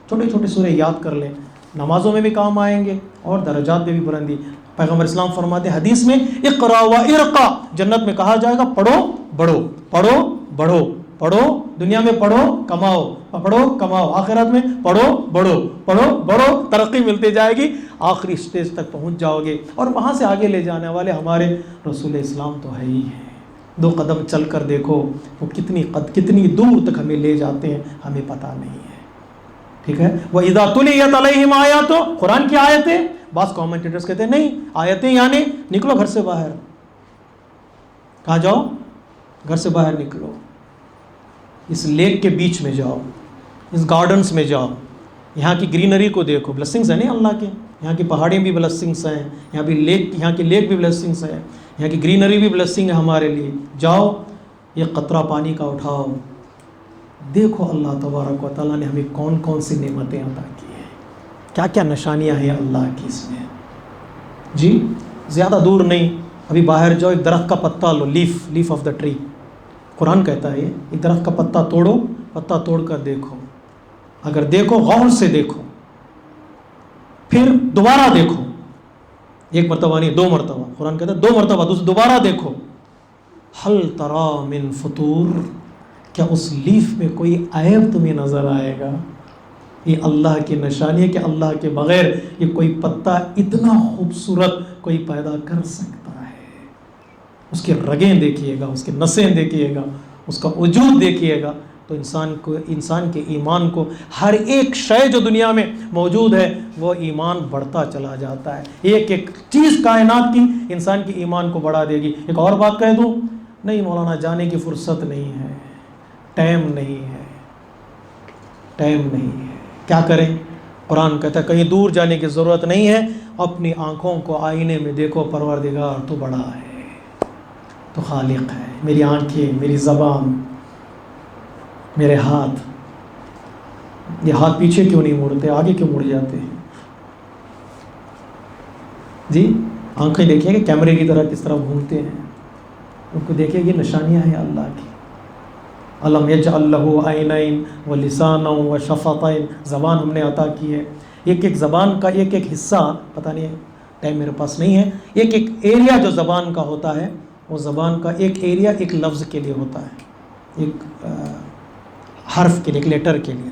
چھوٹے چھوٹے سورے یاد کر لیں, نمازوں میں بھی کام آئیں گے اور درجات میں بھی بلندی. پیغمبر اسلام فرماتے ہیں حدیث میں اقرا و ارقا, جنت میں کہا جائے گا پڑھو بڑھو, پڑھو بڑھو, پڑھو دنیا میں پڑھو کماؤ, پڑھو کماؤ, آخرت میں پڑھو بڑھو, پڑھو بڑھو, ترقی ملتی جائے گی, آخری اسٹیج تک پہنچ جاؤ گے. اور وہاں سے آگے لے جانے والے ہمارے رسول اسلام تو ہے ہی ہیں. 2 قدم چل کر دیکھو وہ کتنی دور تک ہمیں لے جاتے ہیں, ہمیں پتہ نہیں ہے. ٹھیک ہے. وَإِذَا تُلِيَتْ عَلَيْهِمْ آیَاتُ, قرآن کی آیتیں. بعض کامنٹیٹرز کہتے ہیں نہیں, آیتیں یعنی نکلو گھر سے باہر. کہاں جاؤ؟ گھر سے باہر نکلو, اس لیک کے بیچ میں جاؤ, اس گارڈنز میں جاؤ, یہاں کی گرینری کو دیکھو. بلیسنگز ہیں نہیں اللہ کے, یہاں کی پہاڑیاں بھی بلیسنگز ہیں, یہاں کی لیک بھی بلیسنگز ہیں, یہاں کی گرینری بھی بلیسنگ ہے ہمارے لیے. جاؤ, یہ قطرہ پانی کا اٹھاؤ, دیکھو اللہ تبارک و تعالیٰ نے ہمیں کون کون سی نعمتیں عطا کی ہیں, کیا کیا نشانیاں ہیں اللہ کی اس میں. جی زیادہ دور نہیں, ابھی باہر جاؤ, ایک درخت کا پتا لو, لیف آف دا ٹری. قرآن کہتا ہے ایک درخت کا پتا توڑو, پتا توڑ کر دیکھو, اگر دیکھو غور سے دیکھو, پھر دوبارہ دیکھو, 1 مرتبہ نہیں 2 مرتبہ, قرآن کہتا ہے 2 مرتبہ دوبارہ دیکھو. ہل ترا من فطور, کیا اس لیف میں کوئی عیب تمہیں نظر آئے گا؟ یہ اللہ کی نشانی ہے کہ اللہ کے بغیر یہ کوئی پتا اتنا خوبصورت کوئی پیدا کر سکتا ہے. اس کی رگیں دیکھیے گا، اس کی نسیں دیکھیے گا، اس کا وجود دیکھیے گا، تو انسان کے ایمان کو ہر ایک شے جو دنیا میں موجود ہے وہ ایمان بڑھتا چلا جاتا ہے. ایک ایک چیز کائنات کی انسان کی ایمان کو بڑھا دے گی. ایک اور بات کہہ دوں، نہیں مولانا جانے کی فرصت نہیں ہے، ٹائم نہیں ہے، ٹائم نہیں ہے، کیا کریں؟ قرآن کہتا ہے کہیں دور جانے کی ضرورت نہیں ہے، اپنی آنکھوں کو آئینے میں دیکھو، پروردگار تو بڑا ہے، تو خالق ہے. میری آنکھیں، میری زبان، میرے ہاتھ، یہ ہاتھ پیچھے کیوں نہیں مڑتے، آگے کیوں مڑ جاتے ہیں؟ جی آنکھیں دیکھیں کہ کیمرے کی طرح کس طرح گھومتے ہیں، ان کو دیکھیں یہ نشانیاں ہیں اللہ کی. علم یجعل لہ عینین ولسانا وشفتین، زبان ہم نے عطا کی ہے. ایک ایک زبان کا ایک ایک حصہ، پتہ نہیں ٹائم میرے پاس نہیں ہے، ایک ایک ایریا جو زبان کا ہوتا ہے، وہ زبان کا ایک ایریا ایک لفظ کے لیے ہوتا ہے، ایک حرف کے لیے، ایک لیٹر کے لیے.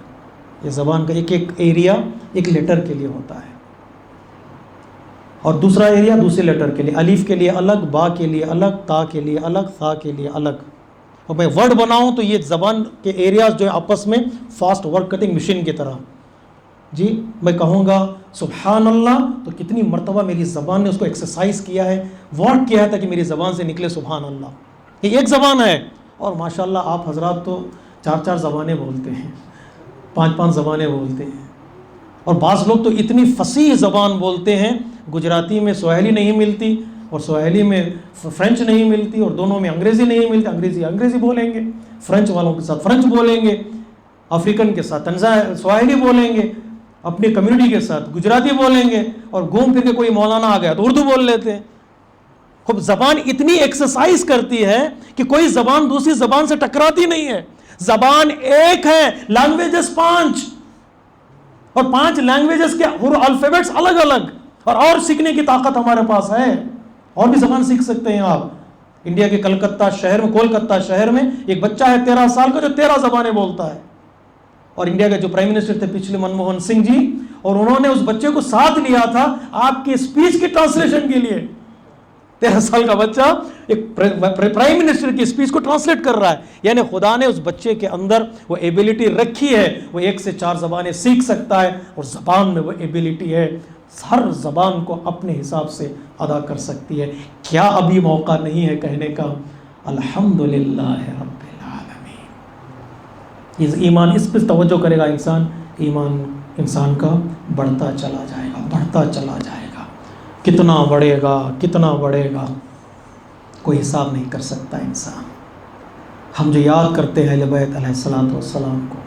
یہ زبان کا ایک ایک ایریا ایک لیٹر کے لیے ہوتا ہے، اور دوسرا ایریا دوسرے لیٹر کے لیے. الف کے لیے الگ، با کے لیے الگ، تا کے لیے الگ، ثا کے لیے الگ. اور میں ورڈ بناؤں تو یہ زبان کے ایریاز جو ہے آپس میں فاسٹ ورڈ کٹنگ مشین کی طرح. جی میں کہوں گا سبحان اللہ تو کتنی مرتبہ میری زبان نے اس کو ایکسرسائز کیا ہے، ورک کیا ہے تاکہ میری زبان سے نکلے سبحان اللہ. یہ ایک زبان ہے، اور ماشاءاللہ آپ حضرات تو 4 زبانیں بولتے ہیں، 5 زبانیں بولتے ہیں. اور بعض لوگ تو اتنی فصیح زبان بولتے ہیں، گجراتی میں سواحلی نہیں ملتی، اور سواحلی میں فرینچ نہیں ملتی، اور دونوں میں انگریزی نہیں ملتی. انگریزی بولیں گے، فرینچ والوں کے ساتھ فرینچ بولیں گے، افریقن کے ساتھ سواحلی بولیں گے، اپنی کمیونٹی کے ساتھ گجراتی بولیں گے، اور گھوم پھر کے کوئی مولانا آ گیا تو اردو بول لیتے ہیں. خوب زبان اتنی ایکسرسائز کرتی ہے کہ کوئی زبان دوسری زبان سے ٹکراتی نہیں ہے. زبان ایک ہے، لینگویجز 5، اور 5 لینگویجز کے الفابیٹس الگ الگ، اور سیکھنے کی طاقت ہمارے پاس ہے، اور بھی زبان سیکھ سکتے ہیں آپ. انڈیا کے کولکتہ شہر میں ایک بچہ ہے 13 سال کا جو 13 زبانیں بولتا ہے. اور انڈیا کے جو پرائم منسٹر تھے پچھلے منموہن سنگھ جی، اور انہوں نے اس بچے کو ساتھ لیا تھا آپ کی اسپیچ کی ٹرانسلیشن کے لیے. 13 سال کا بچہ ایک پرائم منسٹر کی اسپیچ کو ٹرانسلیٹ کر رہا ہے. یعنی خدا نے اس بچے کے اندر وہ ایبیلٹی رکھی ہے، وہ 1 سے 4 زبانیں سیکھ سکتا ہے، اور زبان میں وہ ایبیلٹی ہے، ہر زبان کو اپنے حساب سے ادا کر سکتی ہے. کیا ابھی موقع نہیں ہے کہنے کا الحمدللہ رب العالمین؟ یہ ایمان، اس پہ توجہ کرے گا انسان، ایمان انسان کا بڑھتا چلا جائے گا، بڑھتا چلا جائے گا. کتنا بڑھے گا کوئی حساب نہیں کر سکتا انسان. ہم جو یاد کرتے ہیں اہل بیت علیہ الصلوۃ والسلام کو،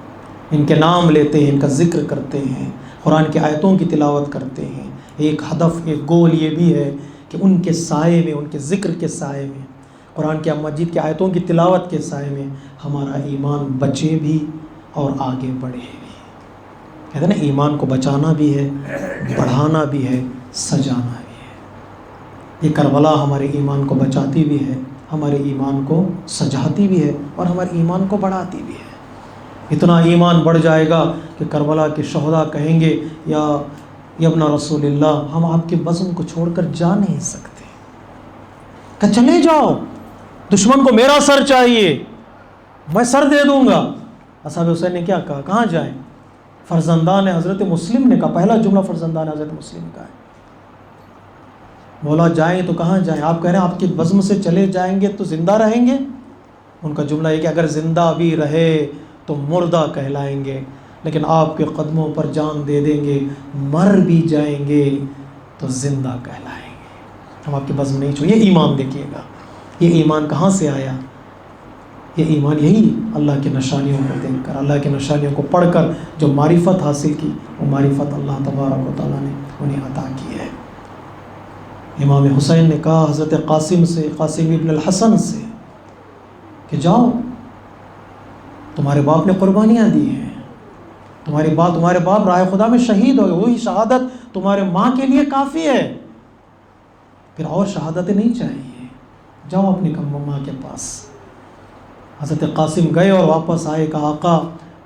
ان کے نام لیتے ہیں، ان کا ذکر کرتے ہیں، قرآن کی آیتوں کی تلاوت کرتے ہیں، ایک ہدف، ایک گول یہ بھی ہے کہ ان کے سائے میں، ان کے ذکر کے سائے میں، قرآن کے مجید کی آیتوں کی تلاوت کے سائے میں ہمارا ایمان بچے بھی اور آگے بڑھے بھی. کہتے ہیں نا ایمان کو بچانا بھی ہے، بڑھانا بھی ہے، سجانا بھی ہے. یہ کربلا ہمارے ایمان کو بچاتی بھی ہے، ہمارے ایمان کو سجاتی بھی ہے، اور ہمارے ایمان کو بڑھاتی بھی ہے. اتنا ایمان بڑھ جائے گا کہ کربلا کے شہداء کہیں گے یا ابن رسول اللہ، ہم آپ کے بزم کو چھوڑ کر جا نہیں سکتے، کہ چلے جاؤ، دشمن کو میرا سر چاہیے، میں سر دے دوں گا. اصحاب حسین نے کیا کہا؟ کہاں جائیں؟ فرزندان حضرت مسلم نے کہا، پہلا جملہ فرزندان حضرت مسلم کا ہے، مولا جائیں تو کہاں جائیں؟ آپ کہہ رہے ہیں آپ کے بزم سے چلے جائیں گے تو زندہ رہیں گے. ان کا جملہ یہ کہ اگر زندہ بھی رہے تو مردہ کہلائیں گے، لیکن آپ کے قدموں پر جان دے دیں گے، مر بھی جائیں گے تو زندہ کہلائیں گے. ہم آپ کے بزم نہیں چھوڑیں. یہ ایمان دیکھیے گا، یہ ایمان کہاں سے آیا؟ یہ ایمان یہی اللہ کی نشانیوں کو دیکھ کر، اللہ کی نشانیوں کو پڑھ کر جو معرفت حاصل کی، وہ معرفت اللہ تبارک و تعالیٰ نے انہیں عطا کی ہے. امام حسین نے کہا حضرت قاسم سے، قاسم ابن الحسن سے، کہ جاؤ، تمہارے باپ نے قربانیاں دی ہیں، تمہارے باپ راہ خدا میں شہید ہو گئے، وہی شہادت تمہارے ماں کے لیے کافی ہے، پھر اور شہادتیں نہیں چاہیے، جاؤ اپنی ماں کے پاس. حضرت قاسم گئے اور واپس آئے، کہا آقا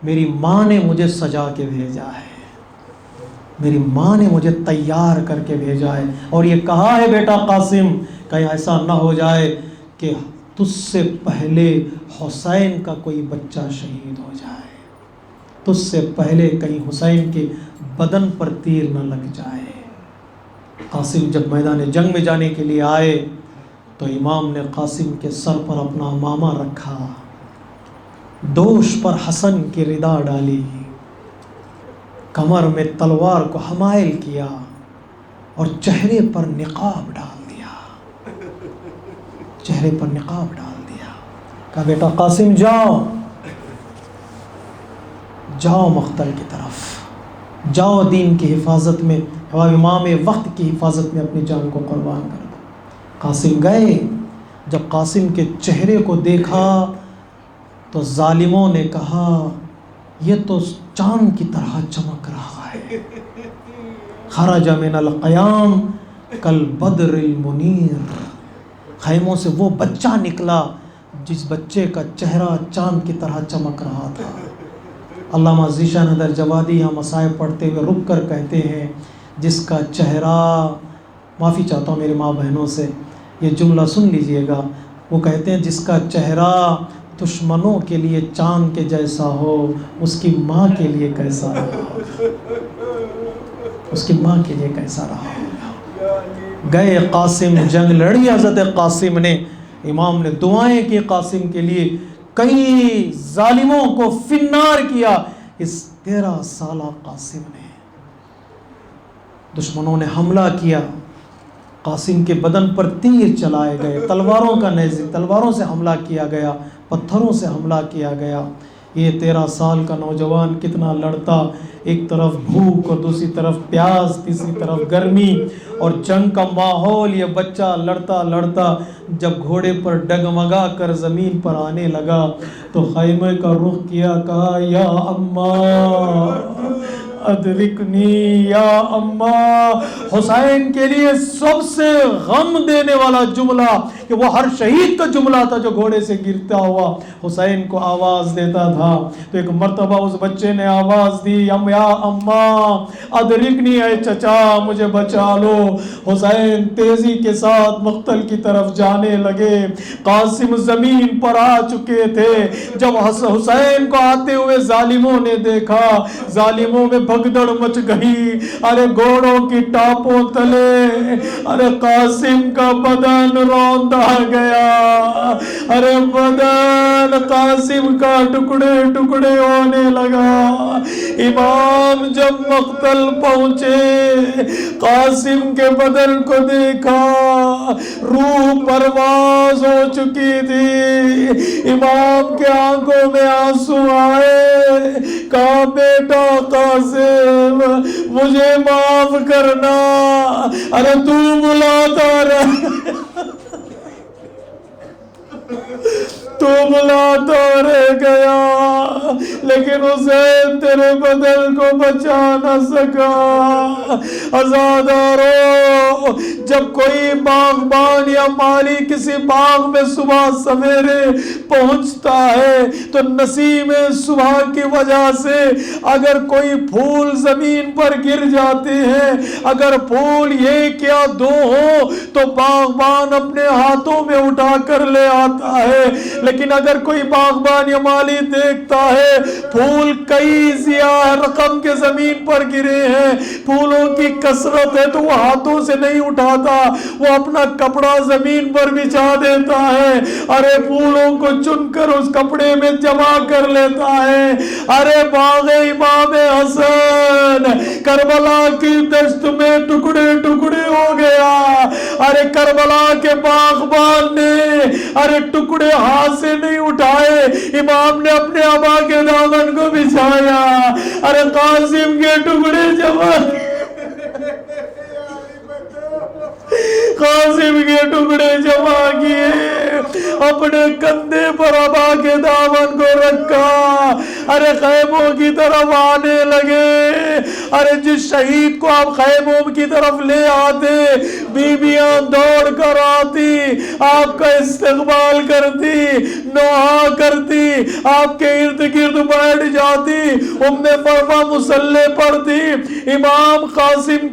میری ماں نے مجھے سجا کے بھیجا ہے، میری ماں نے مجھے تیار کر کے بھیجا ہے، اور یہ کہا ہے بیٹا قاسم کہیں ایسا نہ ہو جائے کہ تجھ سے پہلے حسین کا کوئی بچہ شہید ہو جائے، تجھ سے پہلے کہیں حسین کے بدن پر تیر نہ لگ جائے۔ قاسم جب میدان جنگ میں جانے کے لیے آئے تو امام نے قاسم کے سر پر اپنا امامہ رکھا، دوش پر حسن کی ردا ڈالی، کمر میں تلوار کو حمائل کیا اور چہرے پر نقاب ڈال دیا، چہرے پر نقاب ڈال دیا۔ کہا بیٹا قاسم جاؤ، جاؤ مقتل کی طرف، جاؤ دین کی حفاظت میں، امام وقت کی حفاظت میں اپنی جان کو قربان کر دو۔ قاسم گئے، جب قاسم کے چہرے کو دیکھا تو ظالموں نے کہا یہ تو چاند کی طرح چمک رہا ہے، خرج من القیام کالبدر المنیر، خیموں سے وہ بچہ نکلا جس بچے کا چہرہ چاند کی طرح چمک رہا تھا۔ علامہ ذیشان حیدر جوادی یہاں مصائب پڑھتے ہوئے رک کر کہتے ہیں جس کا چہرہ، معافی چاہتا ہوں میرے ماں بہنوں سے، یہ جملہ سن لیجئے گا، وہ کہتے ہیں جس کا چہرہ دشمنوں کے لیے چاند کے جیسا ہو، اس کی ماں کے لیے کیسا رہا، اس کی ماں کے لیے کیسا رہا ہوگا۔ گئے قاسم، جنگ لڑی حضرت قاسم نے، امام نے دعائیں کی قاسم کے لیے، کئی ظالموں کو فنار کیا۔ اس 13 سالہ قاسم نے، دشمنوں نے حملہ کیا، قاسم کے بدن پر تیر چلائے گئے، تلواروں کا نیزے، تلواروں سے حملہ کیا گیا، پتھروں سے حملہ کیا گیا۔ یہ 13 سال کا نوجوان کتنا لڑتا، ایک طرف بھوک اور دوسری طرف پیاس، تیسری طرف گرمی اور جنگ کا ماحول، یہ بچہ لڑتا لڑتا جب گھوڑے پر ڈگمگا کر زمین پر آنے لگا تو خیمے کا رخ کیا، کہا یا اماں ادرکنی یا اماں۔ حسین کے لیے سب سے غم دینے والا جملہ کہ وہ ہر شہید کا جملہ تھا جو گھوڑے سے گرتا ہوا حسین کو آواز دیتا تھا۔ تو ایک مرتبہ اس بچے نے آواز دی، یا اماں ادرکنی، اے چچا مجھے بچا لو۔ حسین تیزی کے ساتھ مقتل کی طرف جانے لگے، قاسم زمین پر آ چکے تھے۔ جب حسین کو آتے ہوئے ظالموں نے دیکھا، ظالموں میں بھگدڑ مچ گئی، ارے گھوڑوں کی ٹاپوں تلے ارے قاسم کا بدن روندا گیا، ارے بدن قاسم کا ٹکڑے ٹکڑے ہونے لگا۔ امام جب مقتل پہنچے، قاسم کے بدن کو دیکھا، روح پرواز ہو چکی تھی۔ امام کے آنکھوں میں آنسو آئے، کہا بیٹا قاسم مجھے معاف کرنا، ارے تو بلاتا رہ، تو بلاتا رہ گیا، لیکن حسین تیرے بدن کو بچا نہ سکا۔ عزادارو، جب کوئی باغبان یا مالی کسی باغ میں صبح سویرے پہنچتا ہے تو نسیم صبح کی وجہ سے اگر کوئی پھول زمین پر گر جاتے ہیں، اگر پھول ایک یا دو ہو تو باغبان اپنے ہاتھوں میں اٹھا کر لے آتا ہے، لیکن اگر کوئی باغبان یا مالی دیکھتا ہے پھول کئی سیاہ رقم کے زمین پر گرے ہیں، پھولوں کی کثرت ہے، تو وہ ہاتھوں سے نہیں اٹھاتا، وہ اپنا کپڑا زمین پر بچھا دیتا ہے، ارے پھولوں کو چن کر اس کپڑے میں جمع کر لیتا ہے۔ ارے باغ امام حسن کربلا کی دشت میں ٹکڑے ٹکڑے ہو گیا۔ ارے کربلا کے باغبان نے ارے ٹکڑے ہاتھ سے نہیں اٹھائے، امام نے اپنے ابا کے دامن کو بچھایا، ارے قاسم کے ٹکڑے جمع، قاسم کے ٹکڑے جمع کیے، اپنے کندھے پر ابا کے دامن کو رکھا، ارے خیموں کی طرف آنے لگے. ارے جس شہید کو آپ خیموں کی طرف لے آتے بیویاں دوڑ کر آتی, آپ کا استقبال کرتی, نوحہ کرتی, آپ کے ارد گرد بیٹھ جاتی. ام فرما مصلی پڑھتی, امام قاسم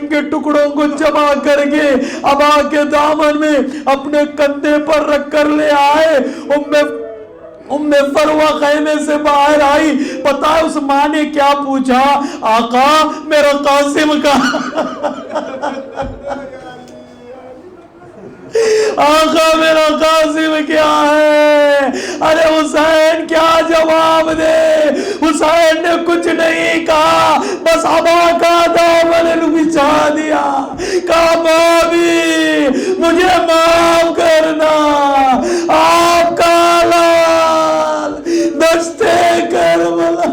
کے ٹکڑوں کو جمع کر کے ابا کے دامن میں اپنے کندھے پر رکھ کر لے آئے. ام فروہ خیمے سے باہر آئی. پتا ہے اس ماں نے کیا پوچھا؟ آقا میرا قاسم کہاں؟ آقا میرا قاسم کیا ہے؟ ارے حسین کیا جواب دے؟ حسین نے کچھ نہیں کہا, بس ابا کا دامن بچھا دیا. کہا بابی مجھے معاف کرنا, آپ کا لال دشتے کربلا.